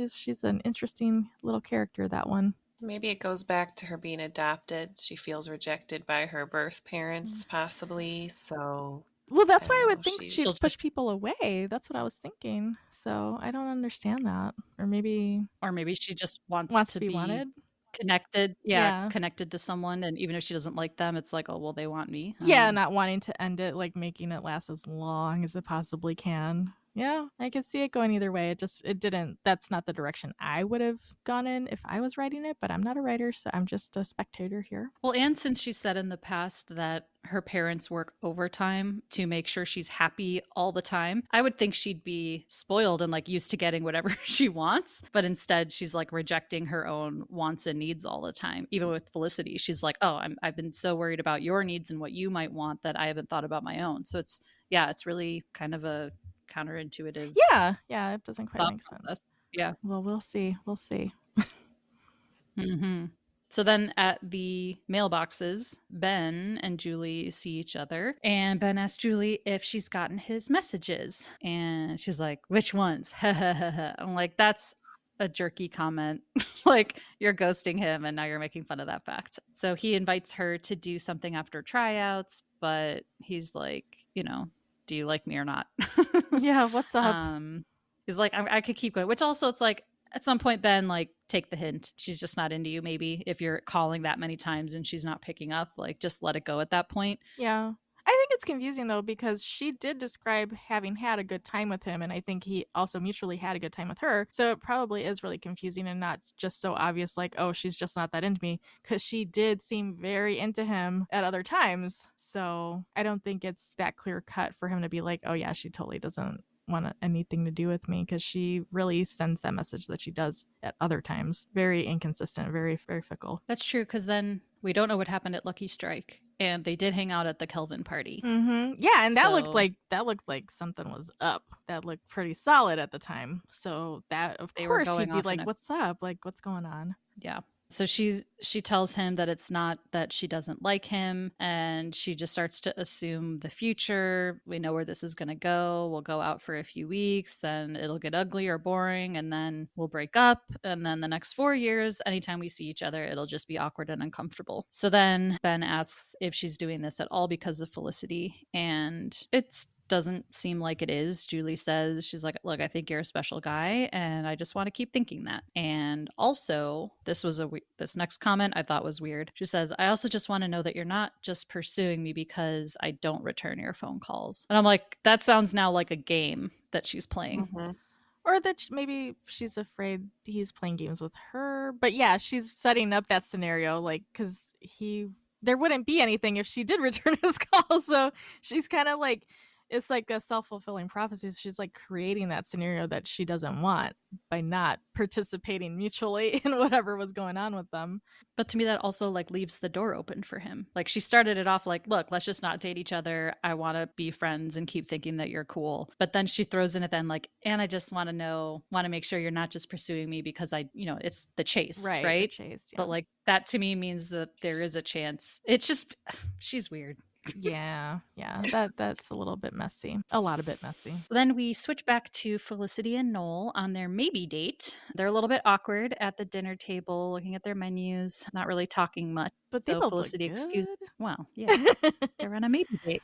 She's an interesting little character, that one. Maybe it goes back to her being adopted. She feels rejected by her birth parents, possibly. So, well, that's I why don't I know. would think she'd push people away. That's what I was thinking. So I don't understand that. Or maybe she just wants wants to to be be wanted. connected. Yeah, Yeah. connected to someone, and even if she doesn't like them, it's like, "Oh, well, they want me." Yeah, not wanting to end it, like making it last as long as it possibly can. Yeah, I could see it going either way. It didn't, that's not the direction I would have gone in if I was writing it, but I'm not a writer, so I'm just a spectator here. Well, and since she said in the past that her parents work overtime to make sure she's happy all the time, I would think she'd be spoiled and like used to getting whatever she wants. But instead, she's like rejecting her own wants and needs all the time. Even with Felicity, she's like, "Oh, I've been so worried about your needs and what you might want that I haven't thought about my own." So it's really kind of a counterintuitive Yeah, it doesn't quite thought make sense. process. Yeah. Well, we'll see. We'll see. So then at the mailboxes, Ben and Julie see each other, and Ben asks Julie if she's gotten his messages. And she's like, "Which ones?" I'm like, that's a jerky comment. Like, you're ghosting him, and now you're making fun of that fact. So he invites her to do something after tryouts, but he's like, do you like me or not? Yeah, what's up? He's like, I could keep going, which also it's like, at some point, Ben, like, take the hint. She's just not into you, maybe. If you're calling that many times and she's not picking up, like, just let it go at that point. Yeah. I think it's confusing though because she did describe having had a good time with him, and I think he also mutually had a good time with her. So it probably is really confusing and not just so obvious like, oh, she's just not that into me, because she did seem very into him at other times. So I don't think it's that clear cut for him to be like, oh yeah, she totally doesn't want anything to do with me, because she really sends that message that she does at other times. Very inconsistent, very, very fickle. That's true, because then we don't know what happened at Lucky Strike, and they did hang out at the Kelvin party. Yeah, and that looked like something was up. That looked pretty solid at the time. So that, of course, he'd be like, "What's up? Like, what's going on?" Yeah. So she tells him that it's not that she doesn't like him, and she just starts to assume the future. We know where this is going to go. We'll go out for a few weeks, then it'll get ugly or boring, and then we'll break up. And then the next 4 years, anytime we see each other, it'll just be awkward and uncomfortable. So then Ben asks if she's doing this at all because of Felicity, and it doesn't seem like it is. Julie says, she's like, "Look, I think you're a special guy, and I just want to keep thinking that." And also, this next comment I thought was weird. She says, "I also just want to know that you're not just pursuing me because I don't return your phone calls." And I'm like, that sounds now like a game that she's playing. Or that maybe she's afraid he's playing games with her. But yeah, she's setting up that scenario, like, because there wouldn't be anything if she did return his call. So she's kind of like, it's like a self-fulfilling prophecy. She's like creating that scenario that she doesn't want. by not participating mutually in whatever was going on with them. But to me, that also like leaves the door open for him. Like she started it off like, look, let's just not date each other. I want to be friends and keep thinking that you're cool. But then she throws in at then like, and I just want to make sure you're not just pursuing me because it's the chase, right? The chase, yeah. But like that to me means that there is a chance. It's just, she's weird. Yeah, that's a little bit messy. A lot of bit messy. So then we switch back to Felicity and Noel on their maybe date. They're a little bit awkward at the dinner table, looking at their menus, not really talking much. But they So both Felicity look excuse. good. Well, yeah, they're on a maybe date.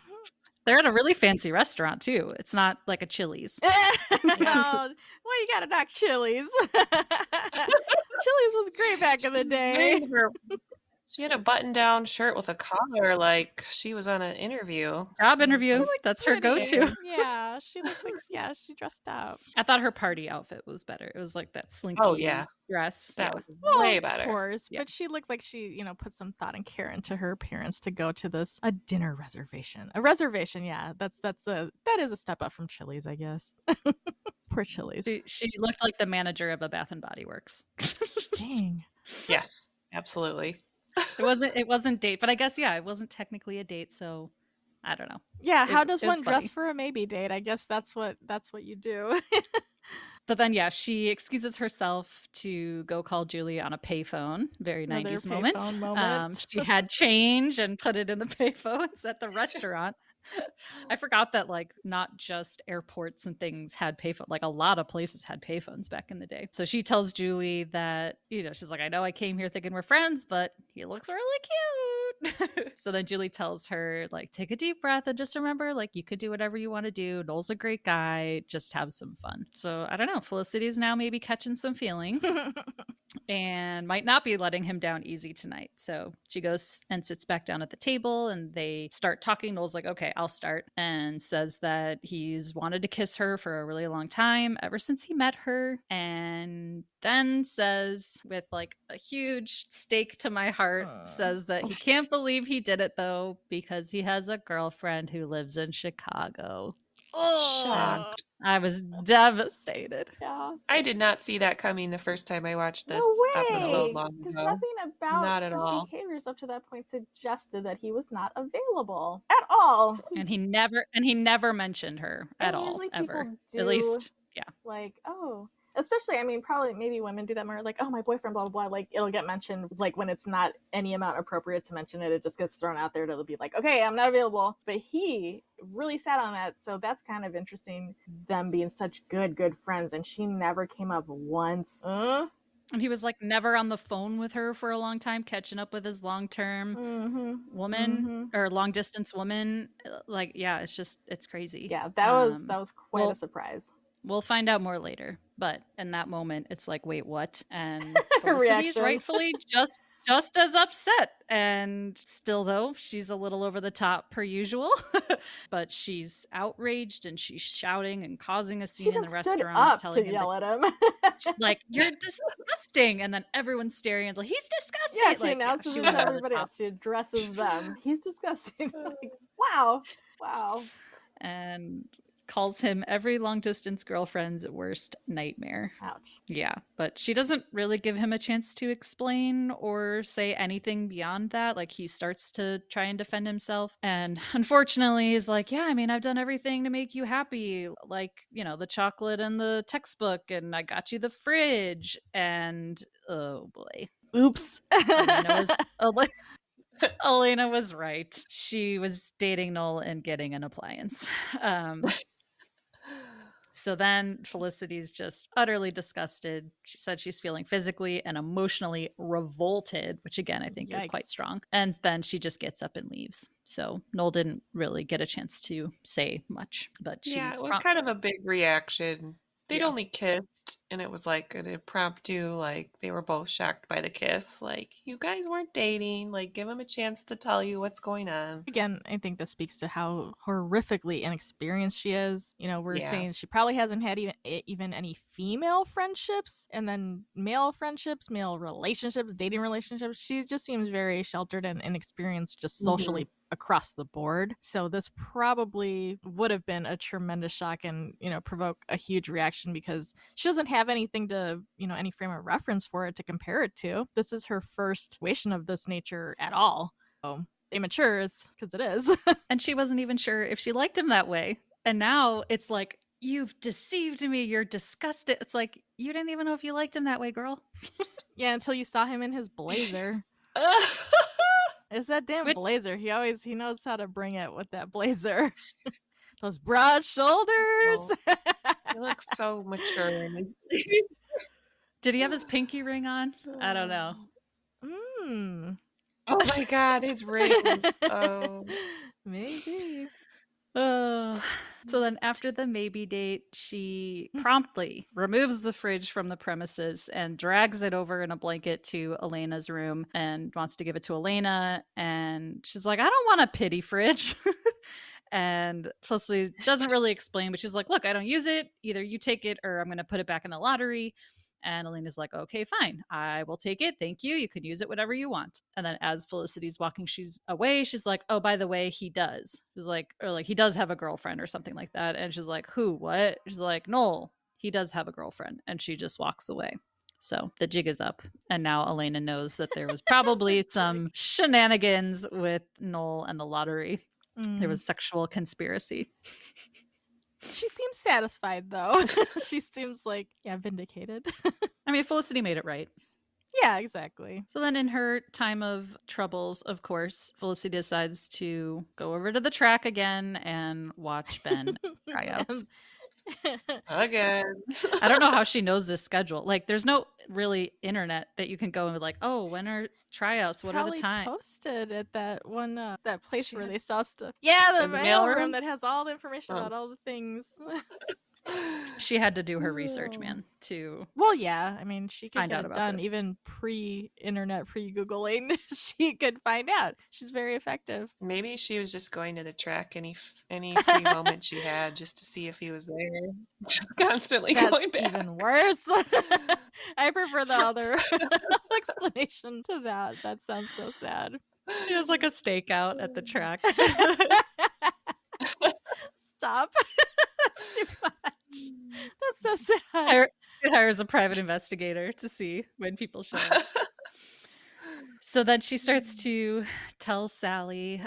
They're at a really fancy restaurant too. It's not like a Chili's. Oh, well, you gotta knock Chili's. Chili's was great back in the day. She had a button-down shirt with a collar, like she was on an interview. Job interview. That's her pretty. go-to. Yeah, she looked like she dressed up. I thought her party outfit was better. It was like that slinky dress. That Yeah. was way better. Of course, Yeah. but she looked like she, put some thought and care into her appearance to go to a dinner reservation. A reservation, yeah. That is a step up from Chili's, I guess. Poor Chili's. She looked like the manager of a Bath and Body Works. Dang. Yes, absolutely. It wasn't date, but I guess it wasn't technically a date, so I don't know. Yeah, how does one funny. dress for a maybe date? I guess that's what you do. But then she excuses herself to go call Julie on a payphone. Very Another 90s moment. She had change and put it in the payphones at the restaurant. I forgot that like not just airports and things had payphone, like a lot of places had payphones back in the day. So she tells Julie that, she's like, I know I came here thinking we're friends, but he looks really cute. So then Julie tells her like, take a deep breath and just remember, like, you could do whatever you want to do. Noel's a great guy. Just have some fun. So I don't know. Felicity's now maybe catching some feelings. And might not be letting him down easy tonight. So she goes and sits back down at the table and they start talking. Noel's like, okay, I'll start, and says that he's wanted to kiss her for a really long time, ever since he met her. And then says, with like a huge stake to my heart, says that he can't believe he did it though, because he has a girlfriend who lives in Chicago. Shocked. I was devastated. Yeah. I did not see that coming the first time I watched this episode long ago. Because nothing about Not at his all. behaviors up to that point suggested that he was not available at all. And he never mentioned her at all, usually ever. people do, At least, yeah. Like, especially, probably maybe women do that more, like, oh, my boyfriend, blah, blah, blah. Like, it'll get mentioned, like, when it's not any amount appropriate to mention it, it just gets thrown out there. It'll be like, okay, I'm not available. But he really sat on that, so that's kind of interesting, them being such good friends, and she never came up once. And he was, like, never on the phone with her for a long time, catching up with his long-term woman, or long-distance woman. Like, yeah, it's crazy. Yeah, that was quite a surprise. We'll find out more later, but in that moment, it's like, wait, what? And Felicity's rightfully just as upset. And still, though, she's a little over the top per usual, but she's outraged and she's shouting and causing a scene in the restaurant, telling him yell at him, like, you're disgusting. And then everyone's staring and like, he's disgusting. Yeah, she announces it to everybody else. She addresses them. He's disgusting. Like, wow. And calls him every long-distance girlfriend's worst nightmare. Ouch. Yeah, but she doesn't really give him a chance to explain or say anything beyond that. Like, he starts to try and defend himself. And unfortunately, he's like, yeah, I've done everything to make you happy. Like, the chocolate and the textbook, and I got you the fridge. And, oh boy. Oops. Elena was right. She was dating Noel and getting an appliance. So then Felicity's just utterly disgusted. She said she's feeling physically and emotionally revolted, which again, I think is quite strong. And then she just gets up and leaves. So Noel didn't really get a chance to say much, but it was kind of a big reaction. They'd only kissed, and it was like an impromptu, like they were both shocked by the kiss. Like, you guys weren't dating. Like, give him a chance to tell you what's going on. Again, I think this speaks to how horrifically inexperienced she is. We're saying she probably hasn't had even any female friendships, and then male friendships, male relationships, dating relationships. She just seems very sheltered and inexperienced just socially across the board. So this probably would have been a tremendous shock and, provoke a huge reaction because she doesn't have anything to, any frame of reference for it to compare it to. This is her first situation of this nature at all. So immature because it is. And she wasn't even sure if she liked him that way. And now it's like, you've deceived me. You're disgusted. It's like, you didn't even know if you liked him that way, girl. Yeah, until you saw him in his blazer. It's that damn blazer. He knows how to bring it with that blazer. Those broad shoulders. He looks so mature. Did he have his pinky ring on? I don't know. Oh my God, his rings. Oh. Maybe. So then after the maybe date, she promptly removes the fridge from the premises and drags it over in a blanket to Elena's room and wants to give it to Elena. And she's like, I don't want a pity fridge. And Felicity doesn't really explain, but she's like, look, I don't use it. Either you take it or I'm going to put it back in the lottery. And Elena's like, okay, fine. I will take it. Thank you. You can use it whatever you want. And then as Felicity's walking, she's away. She's like, oh, by the way, he does. She's like, or like, he does have a girlfriend or something like that. And she's like, who? What? She's like, Noel, he does have a girlfriend. And she just walks away. So the jig is up. And now Elena knows that there was probably some shenanigans with Noel and the lottery. There was sexual conspiracy. She seems satisfied, though. She seems like, vindicated. I mean, Felicity made it right. Yeah, exactly. So then in her time of troubles, of course, Felicity decides to go over to the track again and watch Ben tryouts. Again. I don't know how she knows this schedule. Like, there's no really internet that you can go and be like, oh, when are tryouts? What are the times? Posted at that one, that place where they saw stuff. Yeah, the mail room that has all the information about all the things. She had to do her research, man, Well, yeah. I mean, she could find get out it about done this. even pre-internet, pre-Googling. She could find out. She's very effective. Maybe she was just going to the track any free moment she had just to see if he was there. Just constantly going back. Even worse. I prefer the other explanation to that. That sounds so sad. She has like a stakeout at the track. Stop. Too much. That's so sad. She hires a private investigator to see when people show up. So then she starts to tell Sally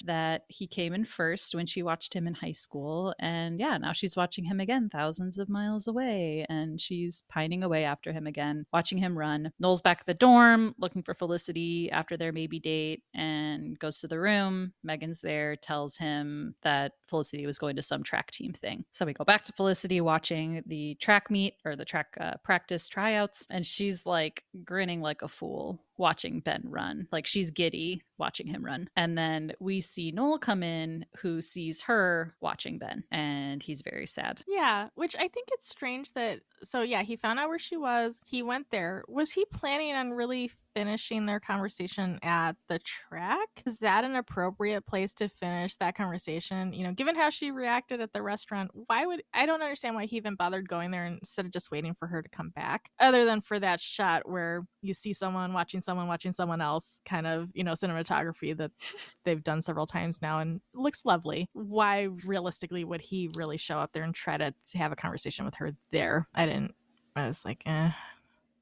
that he came in first when she watched him in high school. And yeah, now she's watching him again thousands of miles away. And she's pining away after him again, watching him run. Noel's back at the dorm looking for Felicity after their maybe date and goes to the room. Megan's there, tells him that Felicity was going to some track team thing. So we go back to Felicity watching the track meet or the track practice tryouts. And she's like grinning like a fool watching Ben run. Like she's giddy watching him run. And then we see Noel come in who sees her watching Ben and he's very sad. Yeah, which I think it's strange that he found out where she was. He went there. Was he planning on really finishing their conversation at the track? Is that an appropriate place to finish that conversation? Given how she reacted at the restaurant, I don't understand why he even bothered going there instead of just waiting for her to come back, other than for that shot where you see someone watching someone else, kind of, cinematography that they've done several times now and it looks lovely. Why realistically would he really show up there and try to have a conversation with her there? I was like,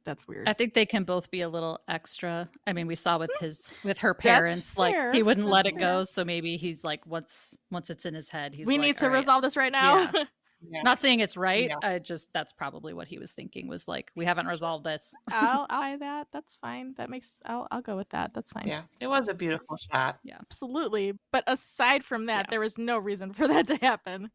that's weird. I think they can both be a little extra. I mean, we saw with her parents, like he wouldn't let it go. So maybe he's like, once it's in his head, we need to resolve this right now. Yeah. Not saying it's right. Yeah. That's probably what he was thinking was like, we haven't resolved this. I'll eye that. That's fine. I'll go with that. That's fine. Yeah. It was a beautiful shot. Yeah. Absolutely. But aside from that, there was no reason for that to happen.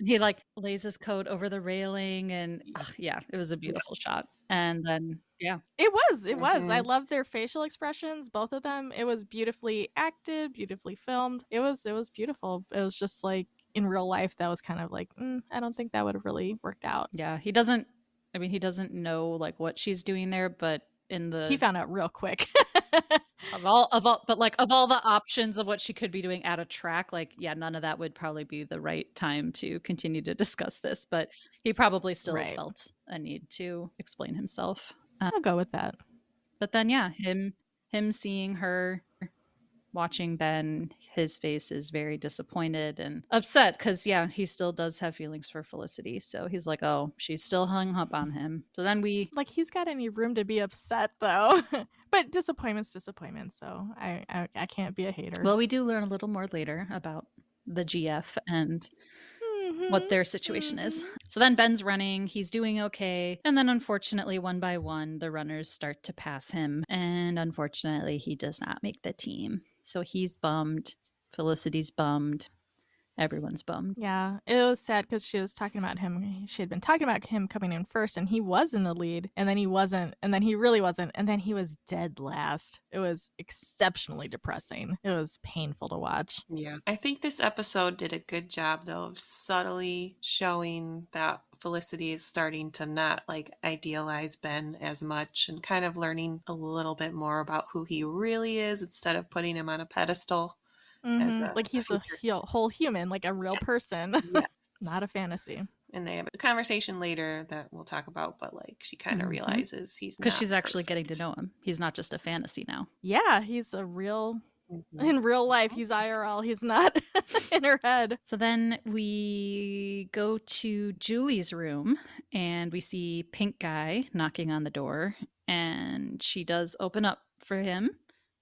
He like lays his coat over the railing and it was a beautiful shot. And then it was I loved their facial expressions, both of them. It was beautifully acted, beautifully filmed. It was beautiful. It was just like in real life that was kind of like I don't think that would have really worked out. Yeah, he doesn't know like what she's doing there, but he found out real quick. of all the options of what she could be doing at a track, like none of that would probably be the right time to continue to discuss this, but he probably still felt a need to explain himself. I'll go with that. But then him seeing her watching Ben, his face is very disappointed and upset because, yeah, he still does have feelings for Felicity. So he's like, oh, she's still hung up on him. So then we. Like, he's got any room to be upset, though. But disappointment's disappointment, so I can't be a hater. Well, we do learn a little more later about the GF and what their situation is. So then Ben's running, he's doing okay. And then unfortunately, one by one, the runners start to pass him. And unfortunately, he does not make the team. So he's bummed. Felicity's bummed. Everyone's bummed. Yeah, it was sad because she was talking about him. She had been talking about him coming in first, and he was in the lead, and then he wasn't, and then he really wasn't, and then he was dead last. It was exceptionally depressing. It was painful to watch. Yeah. I think this episode did a good job, though, of subtly showing that Felicity is starting to not like idealize Ben as much and kind of learning a little bit more about who he really is instead of putting him on a pedestal. Like he's a whole human, like a real person, Yes. not a fantasy. And they have a conversation later that we'll talk about, but like she kind of realizes he's not because she's actually perfect. getting to know him. He's not just a fantasy now. Yeah, he's a real. In real life, he's IRL. He's not in her head. So then we go to Julie's room and we see Pink Guy knocking on the door, and she does open up for him.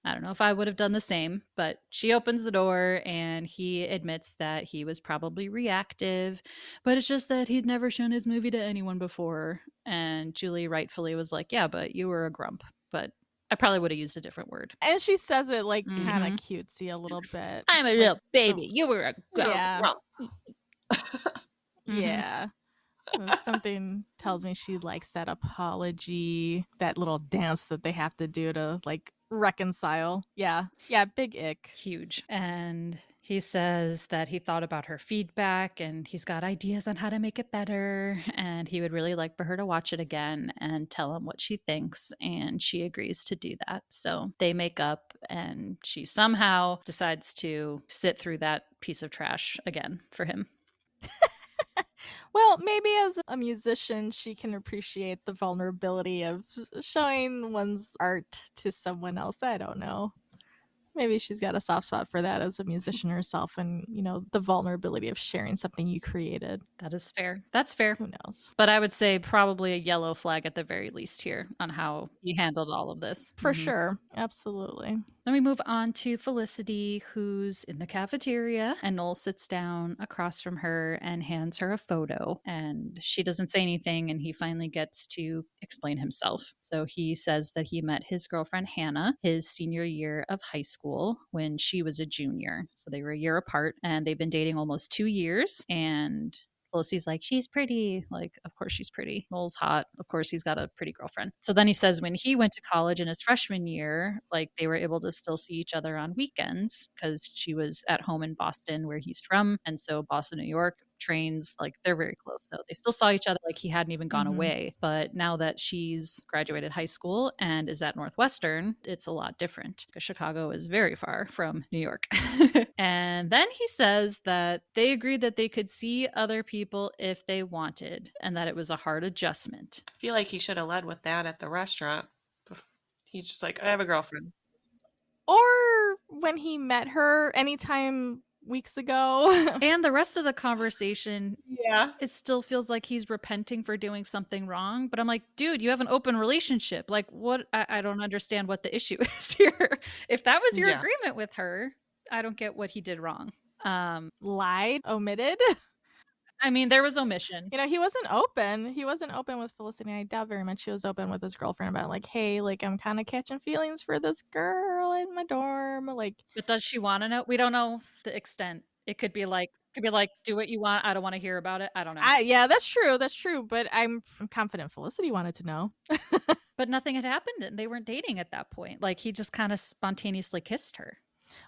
I don't know if I would have done the same, but she opens the door and he admits that he was probably reactive, but it's just that he'd never shown his movie to anyone before. And Julie rightfully was like, yeah, but you were a grump. But I probably would have used a different word. And she says it like kind of cutesy a little bit. I'm a little baby. You were a grump. Yeah. Yeah. Something tells me she likes that apology, that little dance that they have to do to like reconcile. Yeah, big ick. Huge. And he says that he thought about her feedback and he's got ideas on how to make it better, and he would really like for her to watch it again and tell him what she thinks, and she agrees to do that. So they make up and she somehow decides to sit through that piece of trash again for him. Well, maybe as a musician, she can appreciate the vulnerability of showing one's art to someone else. I don't know. Maybe she's got a soft spot for that as a musician herself, and, you know, the vulnerability of sharing something you created. That is fair. That's fair. Who knows? But I would say probably a yellow flag at the very least here on how he handled all of this. For sure. Absolutely. Then we move on to Felicity, who's in the cafeteria, and Noel sits down across from her and hands her a photo. And she doesn't say anything, and he finally gets to explain himself. So he says that he met his girlfriend Hannah his senior year of high school when she was a junior. So they were a year apart, and they've been dating almost 2 years. And Felicity's like, she's pretty. Like, of course she's pretty. Noel's hot. Of course he's got a pretty girlfriend. So then he says when he went to college in his freshman year, like they were able to still see each other on weekends because she was at home in Boston where he's from. And so Boston, New York, trains, like they're very close. So they still saw each other like he hadn't even gone away. But now that she's graduated high school and is at Northwestern, it's a lot different because Chicago is very far from New York. And then he says that they agreed that they could see other people if they wanted and that it was a hard adjustment. I feel like he should have led with that at the restaurant. He's just like, I have a girlfriend. Or when he met her anytime weeks ago. And the rest of the conversation, yeah, it still feels like he's repenting for doing something wrong. But I'm like, dude, you have an open relationship. Like, what? I don't understand what the issue is here. If that was your agreement with her, I don't get what he did wrong. Lied, omitted. I mean, there was omission. You know, he wasn't open. He wasn't open with Felicity. I doubt very much he was open with his girlfriend about like, hey, like I'm kind of catching feelings for this girl in my dorm. Like, but does she want to know? We don't know the extent. It could be like, do what you want. I don't want to hear about it. I don't know. Yeah, that's true. That's true. But I'm confident Felicity wanted to know. But nothing had happened and they weren't dating at that point. Like he just kind of spontaneously kissed her.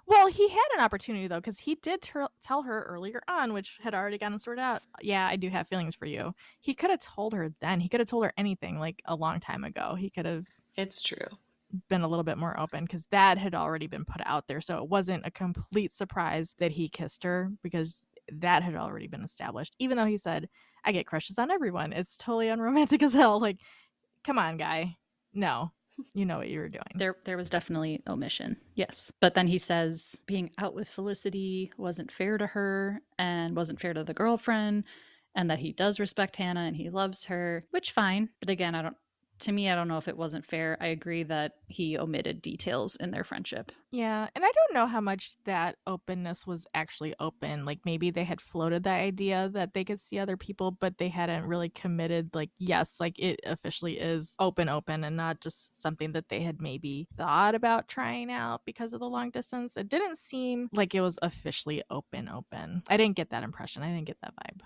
Well, he had an opportunity, though, because he did tell her earlier on, which had already gotten sorted out. Yeah, I do have feelings for you. He could have told her then. He could have told her anything like a long time ago. He could have. It's true. Been a little bit more open because that had already been put out there. So it wasn't a complete surprise that he kissed her because that had already been established. Even though he said, I get crushes on everyone. It's totally unromantic as hell. Like, come on, guy. No. You know what you were doing. There was definitely omission, yes. But then he says being out with Felicity wasn't fair to her and wasn't fair to the girlfriend, and that he does respect Hannah and he loves her, which fine. But again, to me, I don't know if it wasn't fair. I agree that he omitted details in their friendship. Yeah, and I don't know how much that openness was actually open. Like maybe they had floated the idea that they could see other people, but they hadn't really committed like yes, like it officially is open and not just something that they had maybe thought about trying out because of the long distance. It didn't seem like it was officially open. I didn't get that impression. I didn't get that vibe.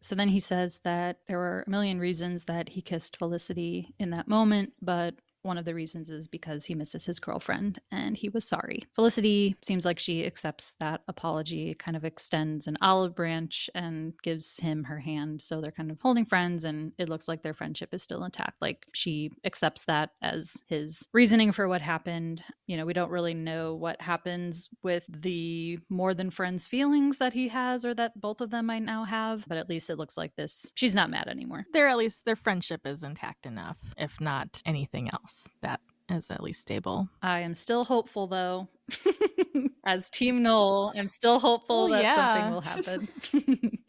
So then he says that there were a million reasons that he kissed Felicity in that moment, but one of the reasons is because he misses his girlfriend and he was sorry. Felicity seems like she accepts that apology, kind of extends an olive branch and gives him her hand. So they're kind of holding friends, and it looks like their friendship is still intact. Like she accepts that as his reasoning for what happened. You know, we don't really know what happens with the more than friends feelings that he has or that both of them might now have, but at least it looks like she's not mad anymore. Their friendship is intact enough, if not anything else. That is at least stable. I am still hopeful, though. As Team Noel, I'm still hopeful that something will happen.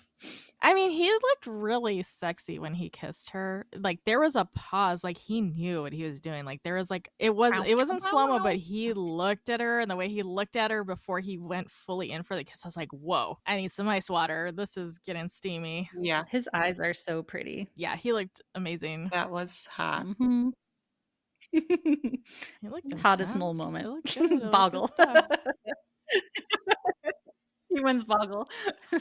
I mean, he looked really sexy when he kissed her. Like there was a pause, like he knew what he was doing. Like there was like it wasn't slow-mo, but he looked at her, and the way he looked at her before he went fully in for the kiss, I was like, whoa, I need some ice water. This is getting steamy. Yeah. His eyes are so pretty. Yeah, he looked amazing. That was hot. Mm-hmm. He looked Hottest intense. Noel moment. It looked good. Boggle. Stuff. He wins Boggle.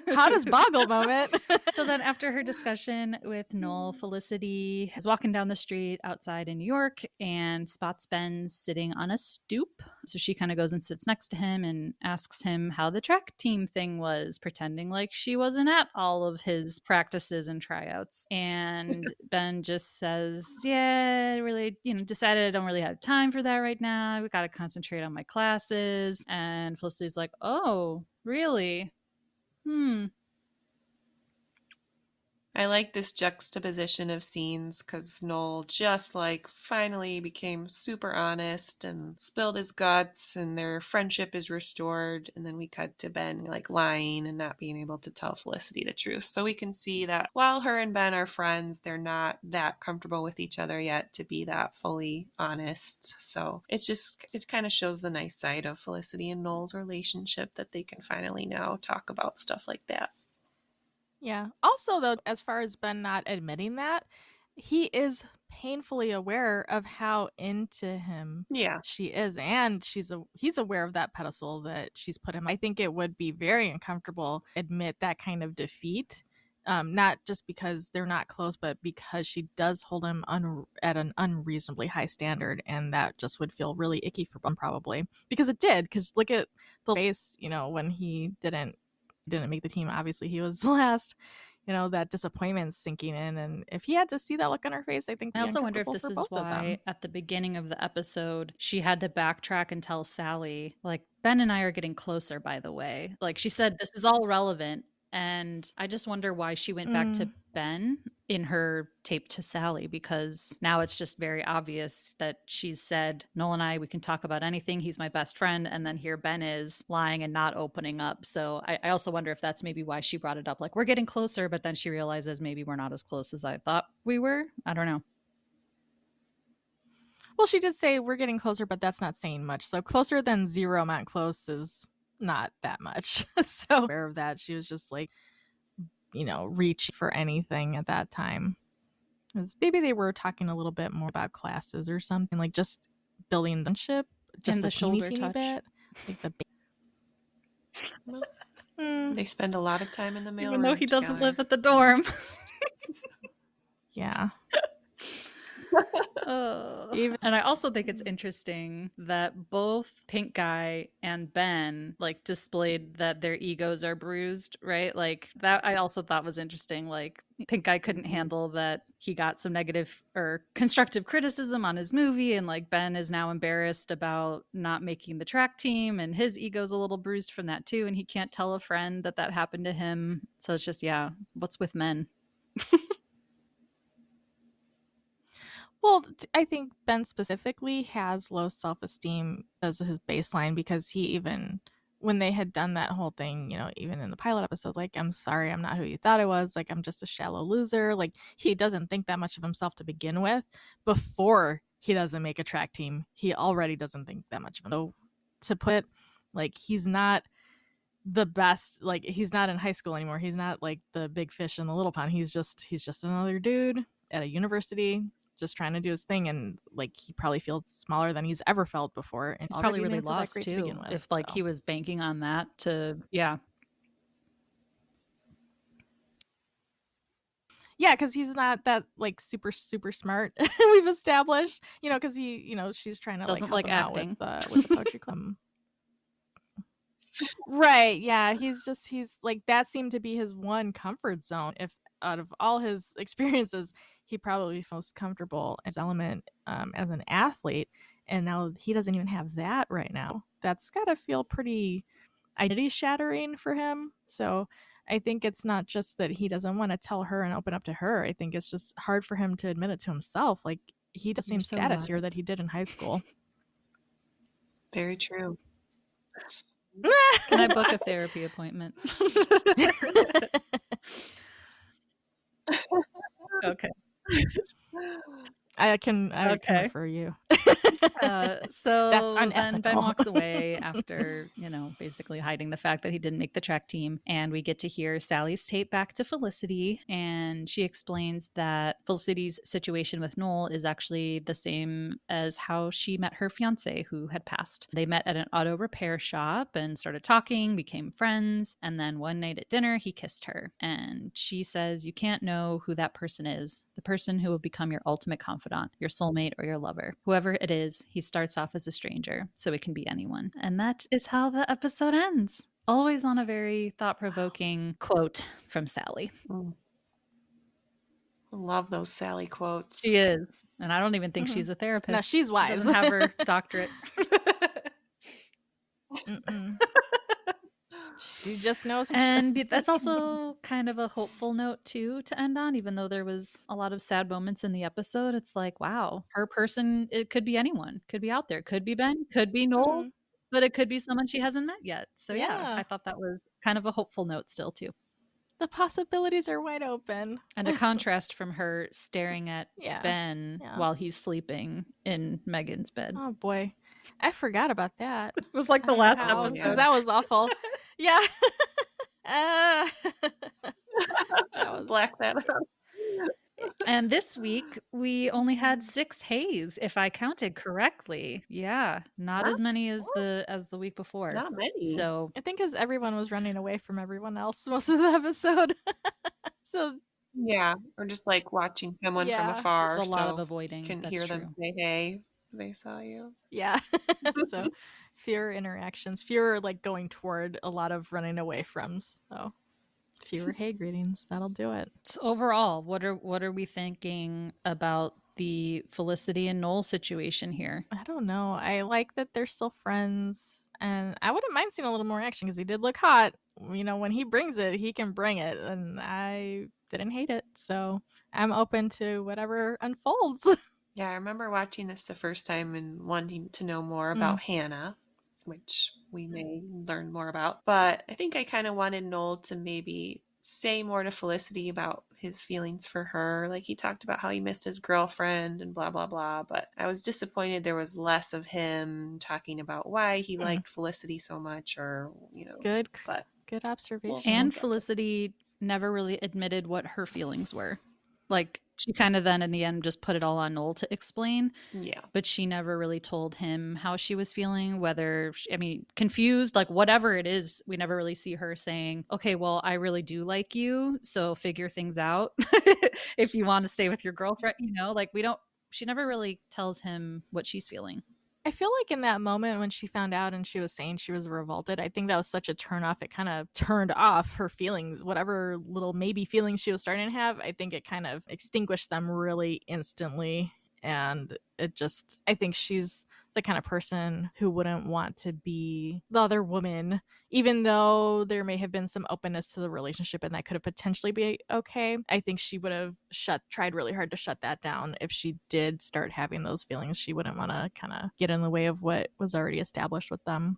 Hottest Boggle moment. So then after her discussion with Noel, Felicity is walking down the street outside in New York and spots Ben sitting on a stoop. So she kind of goes and sits next to him and asks him how the track team thing was, pretending like she wasn't at all of his practices and tryouts. And Ben just says, yeah, really, decided I don't really have time for that right now. We got to concentrate on my classes. And Felicity's like, oh, really? I like this juxtaposition of scenes because Noel just like finally became super honest and spilled his guts, and their friendship is restored. And then we cut to Ben like lying and not being able to tell Felicity the truth. So we can see that while her and Ben are friends, they're not that comfortable with each other yet to be that fully honest. So it kind of shows the nice side of Felicity and Noel's relationship that they can finally now talk about stuff like that. Yeah. Also, though, as far as Ben not admitting that, he is painfully aware of how into him she is, and he's aware of that pedestal that she's put him. I think it would be very uncomfortable to admit that kind of defeat. Not just because they're not close, but because she does hold him at an unreasonably high standard, and that just would feel really icky for him, probably. Because it did, because look at the face, when he didn't make the team. Obviously he was last. That disappointment sinking in, and if he had to see that look on her face, I think I also wonder if this is why at the beginning of the episode she had to backtrack and tell Sally, like, Ben and I are getting closer, by the way. Like she said, this is all relevant. And I just wonder why she went back to Ben in her tape to Sally, because now it's just very obvious that she's said, Noel and I, we can talk about anything. He's my best friend. And then here Ben is lying and not opening up. So I also wonder if that's maybe why she brought it up. Like, we're getting closer, but then she realizes maybe we're not as close as I thought we were. I don't know. Well, she did say we're getting closer, but that's not saying much. So closer than zero amount close is not that much. So aware of that, she was just like, reach for anything at that time. Maybe they were talking a little bit more about classes or something, like just building the friendship, just and the shoulder teeny touch. Bit, like They spend a lot of time in the mail, even though he doesn't live at the dorm. Yeah. And I also think it's interesting that both Pink Guy and Ben like displayed that their egos are bruised, right? Like that I also thought was interesting. Like Pink Guy couldn't handle that he got some negative or constructive criticism on his movie, and like Ben is now embarrassed about not making the track team, and his ego's a little bruised from that too, and he can't tell a friend that happened to him. So it's just, yeah, what's with men? Well, I think Ben specifically has low self-esteem as his baseline because he even, when they had done that whole thing, you know, even in the pilot episode, like, I'm sorry, I'm not who you thought I was. Like, I'm just a shallow loser. Like, he doesn't think that much of himself to begin with. Before he doesn't make a track team, he already doesn't think that much of him. So to put, like, he's not the best, like, he's not in high school anymore. He's not like the big fish in the little pond. He's just another dude at a university just trying to do his thing, and like he probably feels smaller than he's ever felt before, and He's probably already really didn't feel that lost great to too. begin with. If like he was banking on that to yeah, because he's not that like super smart. We've established, you know, because he, you know, she's trying to doesn't like like help him acting. out with the poetry club. Right, yeah, he's like, that seemed to be his one comfort zone. If out of all his experiences, he probably most comfortable as element as an athlete, and now he doesn't even have that right now. That's gotta feel pretty identity shattering for him. So I think it's not just that he doesn't want to tell her and open up to her. I think it's just hard for him to admit it to himself. Like, he does the same so status here wise. that he did in high school. Very true. Can I book a therapy appointment? Okay. I can refer you. So That's then unethical. Ben walks away after, you know, basically hiding the fact that he didn't make the track team. And we get to hear Sally's tape back to Felicity. And she explains that Felicity's situation with Noel is actually the same as how she met her fiance who had passed. They met at an auto repair shop and started talking, became friends. And then one night at dinner, he kissed her. And she says, you can't know who that person is, the person who will become your ultimate confidant, your soulmate, or your lover. Whoever it is, he starts off as a stranger, so it can be anyone. And that is how the episode ends. Always on a very thought-provoking quote from Sally. Love those Sally quotes. She is. And I don't even think she's a therapist. No, she's wise. She doesn't have her doctorate. She just knows. And that's also kind of a hopeful note too to end on, even though there was a lot of sad moments in the episode. It's like, wow, her person, it could be anyone, could be out there, could be Ben, could be Noel, but it could be someone she hasn't met yet. So yeah, I thought that was kind of a hopeful note still too. The possibilities are wide open. And a contrast from her staring at Ben while he's sleeping in Megan's bed. Oh boy, I forgot about that. It was like the last episode. Because that was awful. Yeah. Black that out. And this week we only had 6 hays, if I counted correctly. Yeah, not as many as the week before. Not many. So I think because everyone was running away from everyone else most of the episode. So yeah, or just like watching someone from afar. It's a lot of avoiding. Can hear them say hey. They saw you. Yeah. So fewer interactions, fewer like going toward, a lot of running away from. So fewer hey greetings. That'll do it. So overall, what are we thinking about the Felicity and Noel situation here? I don't know. I like that they're still friends, and I wouldn't mind seeing a little more action because he did look hot. You know, when he brings it, he can bring it, and I didn't hate it. So I'm open to whatever unfolds. Yeah, I remember watching this the first time and wanting to know more about Hannah, which we may learn more about. But I think I kind of wanted Noel to maybe say more to Felicity about his feelings for her. Like, he talked about how he missed his girlfriend and blah, blah, blah. But I was disappointed there was less of him talking about why he liked Felicity so much, or, you know. Good observation. And Felicity never really admitted what her feelings were. Like, she kind of then in the end just put it all on Noel to explain. Yeah. But she never really told him how she was feeling, whether, confused, like whatever it is. We never really see her saying, okay, well, I really do like you, so figure things out if you want to stay with your girlfriend, you know, like she never really tells him what she's feeling. I feel like in that moment when she found out and she was saying she was revolted, I think that was such a turn off. It kind of turned off her feelings, whatever little maybe feelings she was starting to have. I think it kind of extinguished them really instantly. And it just, I think she's the kind of person who wouldn't want to be the other woman, even though there may have been some openness to the relationship and that could have potentially be okay. I think she would have tried really hard to shut that down if she did start having those feelings. She wouldn't want to kind of get in the way of what was already established with them.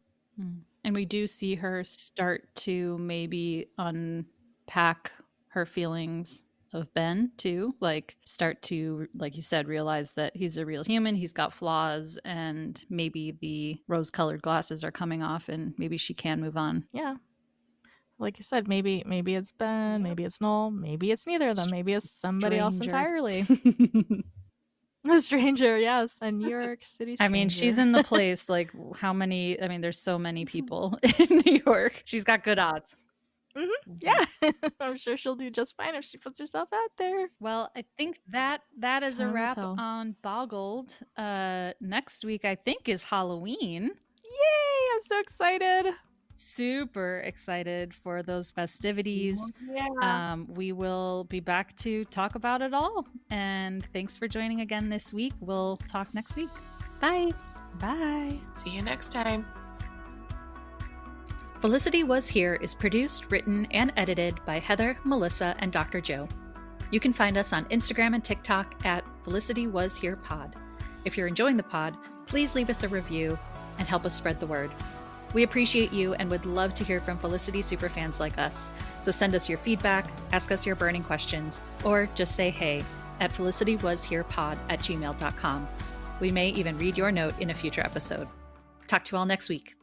And we do see her start to maybe unpack her feelings of Ben too, like start to, like you said, realize that he's a real human, he's got flaws, and maybe the rose-colored glasses are coming off and maybe she can move on. Yeah. Like you said, maybe it's Ben, maybe it's Noel, maybe it's neither of them, maybe it's somebody else entirely. A stranger, yes, a New York City stranger. I mean, she's in the place, like how many, I mean, there's so many people in New York. She's got good odds. Yeah, I'm sure she'll do just fine if she puts herself out there. Well, I think that is a Time will wrap tell. on Boggled. Next week, I think, is Halloween. Yay! I'm so excited. Super excited for those festivities. Yeah. We will be back to talk about it all. And thanks for joining again this week. We'll talk next week. Bye. Bye. See you next time. Felicity Was Here is produced, written, and edited by Heather, Melissa, and Dr. Joe. You can find us on Instagram and TikTok at Felicity Was Here Pod. If you're enjoying the pod, please leave us a review and help us spread the word. We appreciate you and would love to hear from Felicity superfans like us. So send us your feedback, ask us your burning questions, or just say hey at felicitywasherepod@gmail.com. We may even read your note in a future episode. Talk to you all next week.